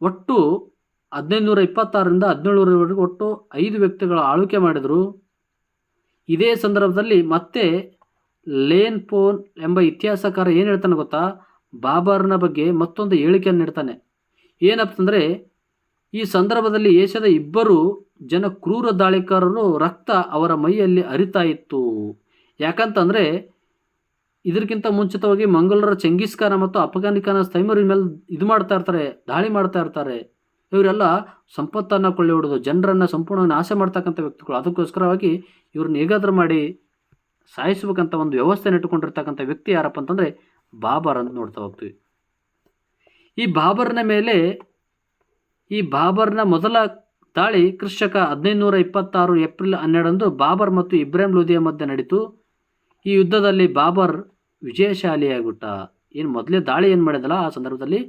ಒಟ್ಟು 1526ರಿಂದ 1700ರವರೆಗೆ ಒಟ್ಟು 5 ವ್ಯಕ್ತಿಗಳು ಆಳ್ವಿಕೆ ಮಾಡಿದರು. ಇದೇ ಸಂದರ್ಭದಲ್ಲಿ ಮತ್ತೆ ಲೇನ್ ಪೋನ್ ಎಂಬ ಇತಿಹಾಸಕಾರ ಏನು ಹೇಳ್ತಾನೆ ಗೊತ್ತಾ? ಬಾಬರ್ನ ಬಗ್ಗೆ ಮತ್ತೊಂದು ಹೇಳಿಕೆಯನ್ನು ನೀಡ್ತಾನೆ. ಏನಪ್ಪ ಅಂದರೆ ಈ ಸಂದರ್ಭದಲ್ಲಿ ಏಷ್ಯಾದ 2 ಜನ ಕ್ರೂರ ದಾಳಿಕಾರರು ರಕ್ತ ಅವರ ಮೈಯಲ್ಲಿ ಹರಿತಾ ಇತ್ತು. ಯಾಕಂತಂದರೆ ಇದಕ್ಕಿಂತ ಮುಂಚಿತವಾಗಿ ಮಂಗೋಲರ ಚೆಂಗಿಸ್ ಖಾನ ಮತ್ತು ಅಫ್ಘಾನಿಸ್ತಾನ ತೈಮೂರಿನ ಮೇಲೆ ದಾಳಿ ಮಾಡ್ತಾ ಇರ್ತಾರೆ. ಇವರೆಲ್ಲ ಸಂಪತ್ತನ್ನು ಕೊಳ್ಳೆ ಹೊಡೆದು ಜನರನ್ನು ಸಂಪೂರ್ಣ ನಾಶ ಮಾಡ್ತಕ್ಕಂಥ ವ್ಯಕ್ತಿಗಳು. ಅದಕ್ಕೋಸ್ಕರವಾಗಿ ಇವ್ರನ್ನ ಹೇಗಾದರೂ ಮಾಡಿ ಸಾಯಿಸಬೇಕಂತ ಒಂದು ವ್ಯವಸ್ಥೆನ ಇಟ್ಟುಕೊಂಡಿರ್ತಕ್ಕಂಥ ವ್ಯಕ್ತಿ ಯಾರಪ್ಪ ಅಂತಂದರೆ ಬಾಬರ್ ಅಂತ ನೋಡ್ತಾ ಹೋಗ್ತೀವಿ. ಈ ಬಾಬರ್ನ ಮೊದಲ ದಾಳಿ ಕ್ರಿಸ್ತಕ 1526 ಏಪ್ರಿಲ್ 12 ಬಾಬರ್ ಮತ್ತು ಇಬ್ರಾಹಿಂ ಲೋಧಿಯ ಮಧ್ಯೆ ನಡೀತು. ಈ ಯುದ್ಧದಲ್ಲಿ ಬಾಬರ್ ವಿಜಯಶಾಲಿಯಾಗ್ಬಿಟ್ಟ. ಏನು ಮೊದಲೇ ದಾಳಿ ಏನು ಮಾಡಿದಲ್ಲ ಆ ಸಂದರ್ಭದಲ್ಲಿ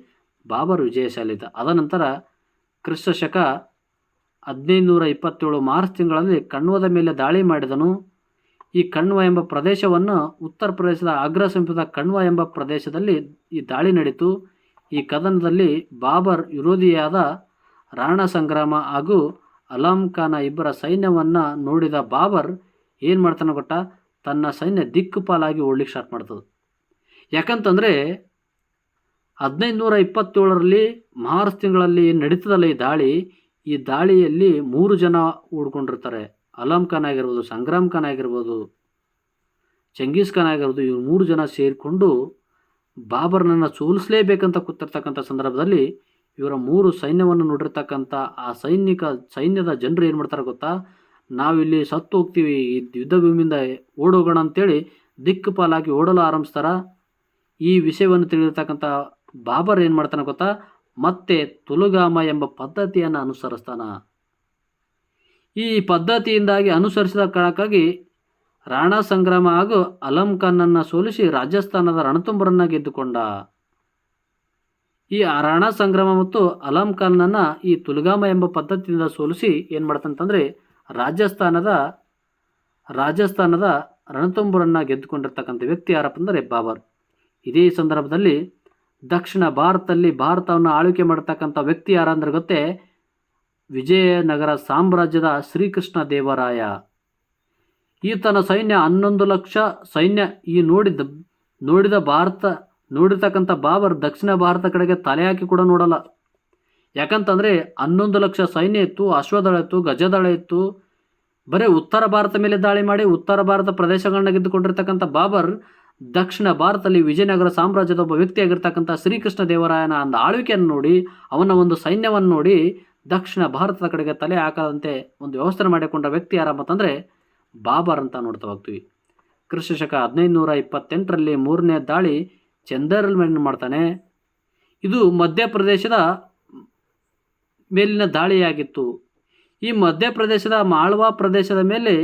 ಬಾಬರ್ ವಿಜಯಶಾಲಿ ಇದ್ದ. ಅದ ನಂತರ ಕ್ರಿಸ್ತಶಕ 1527 ಮಾರ್ಚ್ ತಿಂಗಳಲ್ಲಿ ಕಣ್ವದ ಮೇಲೆ ದಾಳಿ ಮಾಡಿದನು. ಈ ಕಣ್ವ ಎಂಬ ಪ್ರದೇಶವನ್ನು ಉತ್ತರ ಪ್ರದೇಶದ ಆಗ್ರಾ ಸಮೀಪದ ಕಣ್ವ ಎಂಬ ಪ್ರದೇಶದಲ್ಲಿ ಈ ದಾಳಿ ನಡೀತು. ಈ ಕದನದಲ್ಲಿ ಬಾಬರ್ ವಿರೋಧಿಯಾದ ರಾಣಾ ಸಂಗ್ರಾಮ ಹಾಗೂ ಅಲಾಂ ಖಾನ ಇಬ್ಬರ ಸೈನ್ಯವನ್ನು ನೋಡಿದ ಬಾಬರ್ ಏನು ಮಾಡ್ತಾನೆ ಗೊತ್ತಾ, ತನ್ನ ಸೈನ್ಯ ದಿಕ್ಕುಪಾಲಾಗಿ ಓಡ್ಲಿಕ್ಕೆ ಸ್ಟಾರ್ಟ್ ಮಾಡ್ತದೆ. ಯಾಕಂತಂದರೆ 1527ರಲ್ಲಿ ಮಾರ್ಚ್ ತಿಂಗಳಲ್ಲಿ ನಡೀತದಲ್ಲ ಈ ದಾಳಿಯಲ್ಲಿ 3 ಜನ ಉಳ್ಕೊಂಡಿರ್ತಾರೆ. ಅಲಾಂ ಖಾನ್ ಆಗಿರ್ಬೋದು, ಸಂಗ್ರಾಮ್ ಖಾನ್ ಆಗಿರ್ಬೋದು, ಚಂಗೀಸ್ ಖಾನ್ ಆಗಿರ್ಬೋದು. ಇವ್ರು 3 ಜನ ಸೇರಿಕೊಂಡು ಬಾಬರ್ನನ್ನು ಸೋಲಿಸಲೇಬೇಕಂತ ಕೂತಿರ್ತಕ್ಕಂಥ ಸಂದರ್ಭದಲ್ಲಿ ಇವರ 3 ಸೈನ್ಯವನ್ನು ನೋಡಿರ್ತಕ್ಕಂಥ ಆ ಸೈನ್ಯದ ಜನರು ಏನು ಮಾಡ್ತಾರೆ ಗೊತ್ತಾ, ನಾವಿಲ್ಲಿ ಸತ್ತು ಹೋಗ್ತೀವಿ, ಈ ಯುದ್ಧ ಭೂಮಿಯಿಂದ ಓಡೋಗೋಣ ಅಂತೇಳಿ ದಿಕ್ಕುಪಾಲಾಗಿ ಓಡಲು ಆರಂಭಿಸ್ತಾರ. ಈ ವಿಷಯವನ್ನು ತಿಳಿದಿರ್ತಕ್ಕಂಥ ಬಾಬರ್ ಏನು ಮಾಡ್ತಾನೆ ಗೊತ್ತಾ, ಮತ್ತೆ ತುಲುಗಾಮ ಎಂಬ ಪದ್ಧತಿಯನ್ನು ಅನುಸರಿಸ್ತಾನ. ಈ ಪದ್ಧತಿಯಿಂದಾಗಿ ಅನುಸರಿಸಿದ ಕಾರಣಕ್ಕಾಗಿ ರಾಣಾ ಸಂಗ್ರಾಮ ಹಾಗೂ ಅಲಂ ಖಾನನ್ನು ಸೋಲಿಸಿ ರಾಜಸ್ಥಾನದ ರಣತುಂಬರನ್ನು ಗೆದ್ದುಕೊಂಡ. ಈ ರಾಣಾ ಸಂಗ್ರಾಮ ಮತ್ತು ಅಲಂ ಖಾನನ್ನು ಈ ತುಲುಗಾಮ ಎಂಬ ಪದ್ಧತಿಯಿಂದ ಸೋಲಿಸಿ ಏನು ಮಾಡ್ತಾನಂತಂದರೆ ರಾಜಸ್ಥಾನದ ರಣತುಂಬರನ್ನು ಗೆದ್ದುಕೊಂಡಿರ್ತಕ್ಕಂಥ ವ್ಯಕ್ತಿ ಯಾರಪ್ಪ ಅಂದರೆ ಬಾಬರ್. ಇದೇ ಸಂದರ್ಭದಲ್ಲಿ ದಕ್ಷಿಣ ಭಾರತವನ್ನು ಆಳ್ವಿಕೆ ಮಾಡತಕ್ಕಂಥ ವ್ಯಕ್ತಿ ಯಾರಂದ್ರೆ ಗೊತ್ತೇ, ವಿಜಯನಗರ ಸಾಮ್ರಾಜ್ಯದ ಶ್ರೀಕೃಷ್ಣ ದೇವರಾಯ. ಈತನ ಸೈನ್ಯ 11 ಲಕ್ಷ ಸೈನ್ಯ. ಈ ನೋಡಿರ್ತಕ್ಕಂಥ ಬಾಬರ್ ದಕ್ಷಿಣ ಭಾರತ ಕಡೆಗೆ ತಲೆ ಹಾಕಿ ಕೂಡ ನೋಡಲ್ಲ. ಯಾಕಂತಂದರೆ 11 ಲಕ್ಷ ಸೈನ್ಯ ಇತ್ತು, ಅಶ್ವದಳ ಇತ್ತು, ಗಜದಳ ಇತ್ತು. ಬರೀ ಉತ್ತರ ಭಾರತ ಮೇಲೆ ದಾಳಿ ಮಾಡಿ ಉತ್ತರ ಭಾರತ ಪ್ರದೇಶಗಳನ್ನ ಗೆದ್ದುಕೊಂಡಿರ್ತಕ್ಕಂಥ ಬಾಬರ್ ದಕ್ಷಿಣ ಭಾರತದಲ್ಲಿ ವಿಜಯನಗರ ಸಾಮ್ರಾಜ್ಯದ ಒಬ್ಬ ವ್ಯಕ್ತಿಯಾಗಿರ್ತಕ್ಕಂಥ ಶ್ರೀಕೃಷ್ಣ ದೇವರಾಯನ ಒಂದು ಆಳ್ವಿಕೆಯನ್ನು ನೋಡಿ, ಅವನ ಒಂದು ಸೈನ್ಯವನ್ನು ನೋಡಿ ದಕ್ಷಿಣ ಭಾರತದ ಕಡೆಗೆ ತಲೆ ಹಾಕದಂತೆ ಒಂದು ವ್ಯವಸ್ಥೆ ಮಾಡಿಕೊಂಡ ವ್ಯಕ್ತಿ ಯಾರಪ್ಪಂತಂದರೆ ಬಾಬರ್ ಅಂತ ನೋಡ್ತಾ ಹೋಗ್ತೀವಿ. ಕ್ರಿಸ್ತಶಕ 1528ರಲ್ಲಿ 3ನೇ ದಾಳಿ ಚಂದೇರಲ್ ಮೇಲೆ ಮಾಡ್ತಾನೆ. ಇದು ಮಧ್ಯಪ್ರದೇಶದ ಮೇಲಿನ ದಾಳಿಯಾಗಿತ್ತು. ಈ ಮಧ್ಯಪ್ರದೇಶದ ಮಾಳ್ವಾ ಪ್ರದೇಶದ ಮೇಲೆ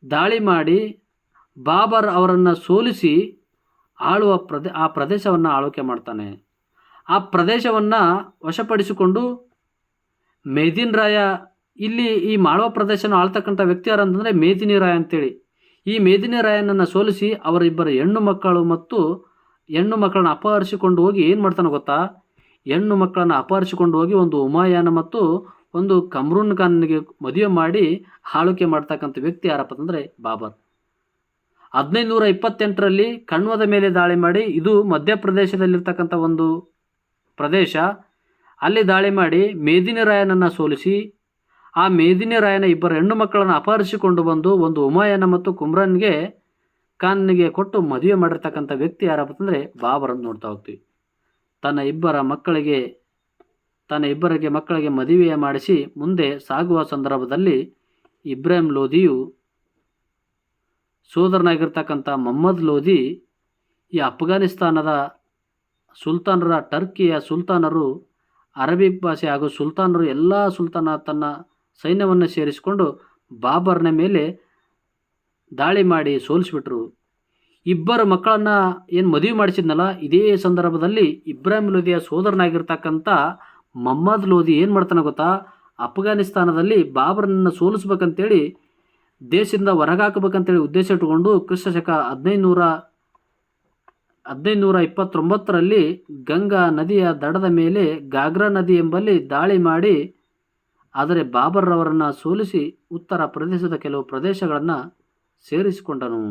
ದಾಳಿ ಮಾಡಿ ಬಾಬರ್ ಅವರನ್ನು ಸೋಲಿಸಿ ಆ ಪ್ರದೇಶವನ್ನು ಆಳ್ವಿಕೆ ಮಾಡ್ತಾನೆ. ಆ ಪ್ರದೇಶವನ್ನು ವಶಪಡಿಸಿಕೊಂಡು ಮೇದಿನಿ ರಾಯ, ಇಲ್ಲಿ ಈ ಮಾಳ್ವಾ ಪ್ರದೇಶನ ಆಳ್ತಕ್ಕಂಥ ವ್ಯಕ್ತಿ ಯಾರು ಅಂತಂದರೆ ಮೇದಿನಿ ರಾಯ ಅಂತೇಳಿ. ಈ ಮೇದಿನಿ ರಾಯನನ್ನು ಸೋಲಿಸಿ ಅವರಿಬ್ಬರು ಹೆಣ್ಣು ಮಕ್ಕಳನ್ನ ಅಪಹರಿಸಿಕೊಂಡು ಹೋಗಿ ಏನು ಮಾಡ್ತಾನೆ ಗೊತ್ತಾ, ಹೆಣ್ಣು ಮಕ್ಕಳನ್ನು ಅಪಹರಿಸಿಕೊಂಡು ಹೋಗಿ ಒಂದು ಹುಮಾಯಾನ ಮತ್ತು ಒಂದು ಕಮ್ರೂನ್ ಖಾನ್ನಿಗೆ ಮದುವೆ ಮಾಡಿ ಆಳ್ವಿಕೆ ಮಾಡ್ತಕ್ಕಂಥ ವ್ಯಕ್ತಿ ಯಾರಪ್ಪ ಅಂತಂದರೆ ಬಾಬರ್. 1528ರಲ್ಲಿ ಕಣ್ವದ ಮೇಲೆ ದಾಳಿ ಮಾಡಿ, ಇದು ಮಧ್ಯಪ್ರದೇಶದಲ್ಲಿರ್ತಕ್ಕಂಥ ಒಂದು ಪ್ರದೇಶ, ಅಲ್ಲಿ ದಾಳಿ ಮಾಡಿ ಮೇದಿನಿ ರಾಯನನ್ನು ಸೋಲಿಸಿ ಆ ಮೇದಿನಿ ರಾಯನ ಇಬ್ಬರು ಹೆಣ್ಣು ಮಕ್ಕಳನ್ನು ಅಪಹರಿಸಿಕೊಂಡು ಬಂದು ಒಂದು ಹುಮಾಯೂನ್ ಮತ್ತು ಕುಮ್ರಾನ್ ಖಾನ್ನಿಗೆ ಕೊಟ್ಟು ಮದುವೆ ಮಾಡಿರ್ತಕ್ಕಂಥ ವ್ಯಕ್ತಿ ಯಾರಪ್ಪ ಅಂದರೆ ಬಾಬರ್ ಅಂತ ನೋಡ್ತಾ ಹೋಗ್ತೀವಿ. ತನ್ನ ಇಬ್ಬರಿಗೆ ಮಕ್ಕಳಿಗೆ ಮದುವೆ ಮಾಡಿಸಿ ಮುಂದೆ ಸಾಗುವ ಸಂದರ್ಭದಲ್ಲಿ ಇಬ್ರಾಹಿಂ ಲೋಧಿಯು ಸೋದರನಾಗಿರ್ತಕ್ಕಂಥ ಮೊಹಮ್ಮದ್ ಲೋಧಿ ಈ ಅಫ್ಘಾನಿಸ್ತಾನದ ಸುಲ್ತಾನರ, ಟರ್ಕಿಯ ಸುಲ್ತಾನರು, ಅರಬಿಕ್ ಭಾಷೆ ಹಾಗೂ ಸುಲ್ತಾನರು ಎಲ್ಲ ತನ್ನ ಸೈನ್ಯವನ್ನು ಸೇರಿಸಿಕೊಂಡು ಬಾಬರ್ನ ಮೇಲೆ ದಾಳಿ ಮಾಡಿ ಸೋಲಿಸಿಬಿಟ್ರು. ಇಬ್ಬರು ಮಕ್ಕಳನ್ನು ಏನು ಮದುವೆ ಮಾಡಿಸಿದ್ನಲ್ಲ, ಇದೇ ಸಂದರ್ಭದಲ್ಲಿ ಇಬ್ರಾಹಿಂ ಲೋಧಿಯ ಸೋದರನಾಗಿರ್ತಕ್ಕಂಥ ಮೊಹಮ್ಮದ್ ಲೋಧಿ ಏನು ಮಾಡ್ತಾನೆ ಗೊತ್ತಾ, ಅಫ್ಘಾನಿಸ್ತಾನದಲ್ಲಿ ಬಾಬರನ್ನು ಸೋಲಿಸ್ಬೇಕಂತೇಳಿ ದೇಶದಿಂದ ಹೊರಗಾಕಬೇಕಂತೇಳಿ ಉದ್ದೇಶ ಇಟ್ಟುಕೊಂಡು ಕ್ರಿಸ್ತಶಕ 1529ರಲ್ಲಿ ಗಂಗಾ ನದಿಯ ದಡದ ಮೇಲೆ ಗಾಗ್ರಾ ನದಿ ಎಂಬಲ್ಲಿ ದಾಳಿ ಮಾಡಿ, ಆದರೆ ಬಾಬರ್ ಅವರನ್ನು ಸೋಲಿಸಿ ಉತ್ತರ ಪ್ರದೇಶದ ಕೆಲವು ಪ್ರದೇಶಗಳನ್ನು ಸೇರಿಸಿಕೊಂಡನು.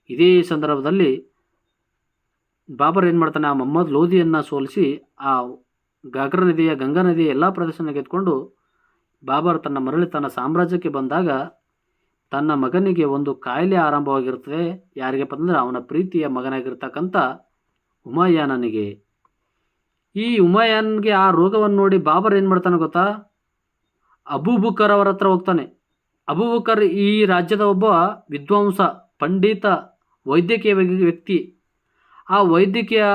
ಇದೇ ಸಂದರ್ಭದಲ್ಲಿ ಬಾಬರ್ ಏನು ಮಾಡ್ತಾನೆ, ಆ ಮೊಹಮ್ಮದ್ ಲೋಧಿಯನ್ನು ಸೋಲಿಸಿ ಆ ಗಂಗಾ ನದಿಯ ಎಲ್ಲ ಪ್ರದೇಶನ ಗೆದ್ದುಕೊಂಡು ಬಾಬರ್ ತನ್ನ ಸಾಮ್ರಾಜ್ಯಕ್ಕೆ ಬಂದಾಗ ತನ್ನ ಮಗನಿಗೆ ಒಂದು ಕಾಯಿಲೆ ಆರಂಭವಾಗಿರ್ತದೆ. ಯಾರಿಗಪ್ಪ ಅಂದರೆ ಅವನ ಪ್ರೀತಿಯ ಮಗನಾಗಿರ್ತಕ್ಕಂಥ ಹುಮಾಯೂನನಿಗೆ. ಈ ಹುಮಾಯೂನ್ಗೆ ಆ ರೋಗವನ್ನು ನೋಡಿ ಬಾಬರ್ ಏನು ಮಾಡ್ತಾನೆ ಗೊತ್ತಾ, ಅಬೂಬಕರ್ ಅವರ ಹತ್ರ ಹೋಗ್ತಾನೆ. ಅಬೂಬಕರ್ ಈ ರಾಜ್ಯದ ಒಬ್ಬ ವಿದ್ವಾಂಸ, ಪಂಡಿತ, ವೈದ್ಯಕೀಯ ವ್ಯಕ್ತಿ. ಆ ವೈದ್ಯಕೀಯ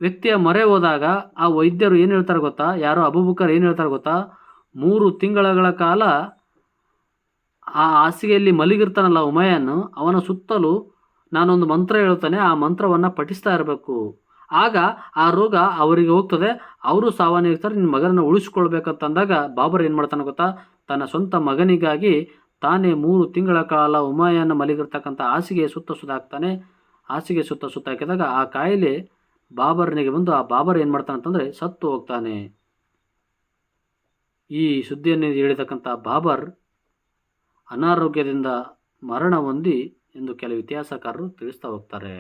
ವ್ಯಕ್ತಿಯ ಮೊರೆ ಹೋದಾಗ ಆ ವೈದ್ಯರು ಏನು ಹೇಳ್ತಾರೆ ಗೊತ್ತಾ? ಯಾರೋ ಅಬೂಬಕರ್ ಏನು ಹೇಳ್ತಾರೆ ಗೊತ್ತಾ? 3 ತಿಂಗಳ ಕಾಲ ಆ ಹಾಸಿಗೆಯಲ್ಲಿ ಮಲಗಿರ್ತಾನಲ್ಲ ಉಮಯನು, ಅವನ ಸುತ್ತಲೂ ನಾನೊಂದು ಮಂತ್ರ ಹೇಳ್ತಾನೆ, ಆ ಮಂತ್ರವನ್ನು ಪಠಿಸ್ತಾ ಇರಬೇಕು. ಆಗ ಆ ರೋಗ ಅವರಿಗೆ ಹೋಗ್ತದೆ, ಅವರು ಸಾವನ್ನಪ್ಪಿರ್ತಾರೆ. ನಿನ್ನ ಮಗನನ್ನು ಉಳಿಸ್ಕೊಳ್ಬೇಕಂತಂದಾಗ ಬಾಬರ್ ಏನು ಮಾಡ್ತಾನೆ ಗೊತ್ತಾ? ತನ್ನ ಸ್ವಂತ ಮಗನಿಗಾಗಿ ತಾನೇ 3 ತಿಂಗಳ ಕಾಲ ಉಮಯನ ಮಲಗಿರ್ತಕ್ಕಂಥ ಹಾಸಿಗೆ ಸುತ್ತ ಹಾಕ್ತಾನೆ. ಹಾಸಿಗೆ ಸುತ್ತ ಹಾಕಿದಾಗ ಆ ಕಾಯಿಲೆ ಬಾಬರ್ನಿಗೆ ಬಂದು ಆ ಬಾಬರ್ ಏನು ಮಾಡ್ತಾನೆ ಅಂತಂದರೆ ಸತ್ತು ಹೋಗ್ತಾನೆ. ಈ ಸುದ್ದಿಯನ್ನು ಹೇಳಿರ್ತಕ್ಕಂಥ ಬಾಬರ್ ಅನಾರೋಗ್ಯದಿಂದ ಮರಣ ಹೊಂದಿ ಎಂದು ಕೆಲವು ಇತಿಹಾಸಕಾರರು ತಿಳಿಸ್ತಾ ಹೋಗ್ತಾರೆ.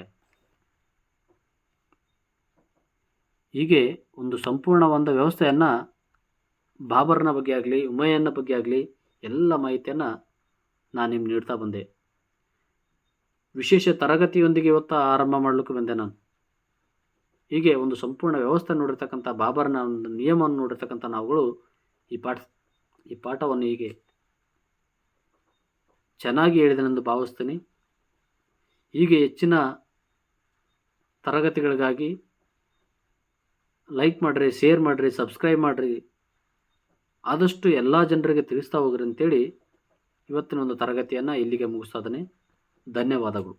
ಹೀಗೆ ಒಂದು ಸಂಪೂರ್ಣವಾದ ವ್ಯವಸ್ಥೆಯನ್ನು ಬಾಬರ್ನ ಬಗ್ಗೆ ಆಗಲಿ, ಉಮಯನ ಬಗ್ಗೆ ಆಗಲಿ ಎಲ್ಲ ಮಾಹಿತಿಯನ್ನು ನಾನು ನಿಮ್ಗೆ ನೀಡ್ತಾ ಬಂದೆ. ವಿಶೇಷ ತರಗತಿಯೊಂದಿಗೆ ಇವತ್ತು ಆರಂಭ ಮಾಡಲಿಕ್ಕೆ ಬಂದೆ ನಾನು. ಹೀಗೆ ಒಂದು ಸಂಪೂರ್ಣ ವ್ಯವಸ್ಥೆ ನೋಡಿರ್ತಕ್ಕಂಥ ಬಾಬರ್ನ ಒಂದು ನಿಯಮವನ್ನು ನೋಡಿರ್ತಕ್ಕಂಥ ನಾವುಗಳು ಈ ಪಾಠವನ್ನು ಹೀಗೆ ಚೆನ್ನಾಗಿ ಹೇಳಿದನೆಂದು ಭಾವಿಸ್ತೀನಿ. ಹೀಗೆ ಹೆಚ್ಚಿನ ತರಗತಿಗಳಿಗಾಗಿ ಲೈಕ್ ಮಾಡಿರಿ, ಶೇರ್ ಮಾಡಿರಿ, ಸಬ್ಸ್ಕ್ರೈಬ್ ಮಾಡಿರಿ, ಆದಷ್ಟು ಎಲ್ಲ ಜನರಿಗೆ ತಿಳಿಸ್ತಾ ಹೋಗ್ರಿ ಅಂತೇಳಿ ಇವತ್ತಿನ ಒಂದು ತರಗತಿಯನ್ನು ಇಲ್ಲಿಗೆ ಮುಗಿಸ್ತಾ ಇದ್ದೇನೆ. ಧನ್ಯವಾದಗಳು.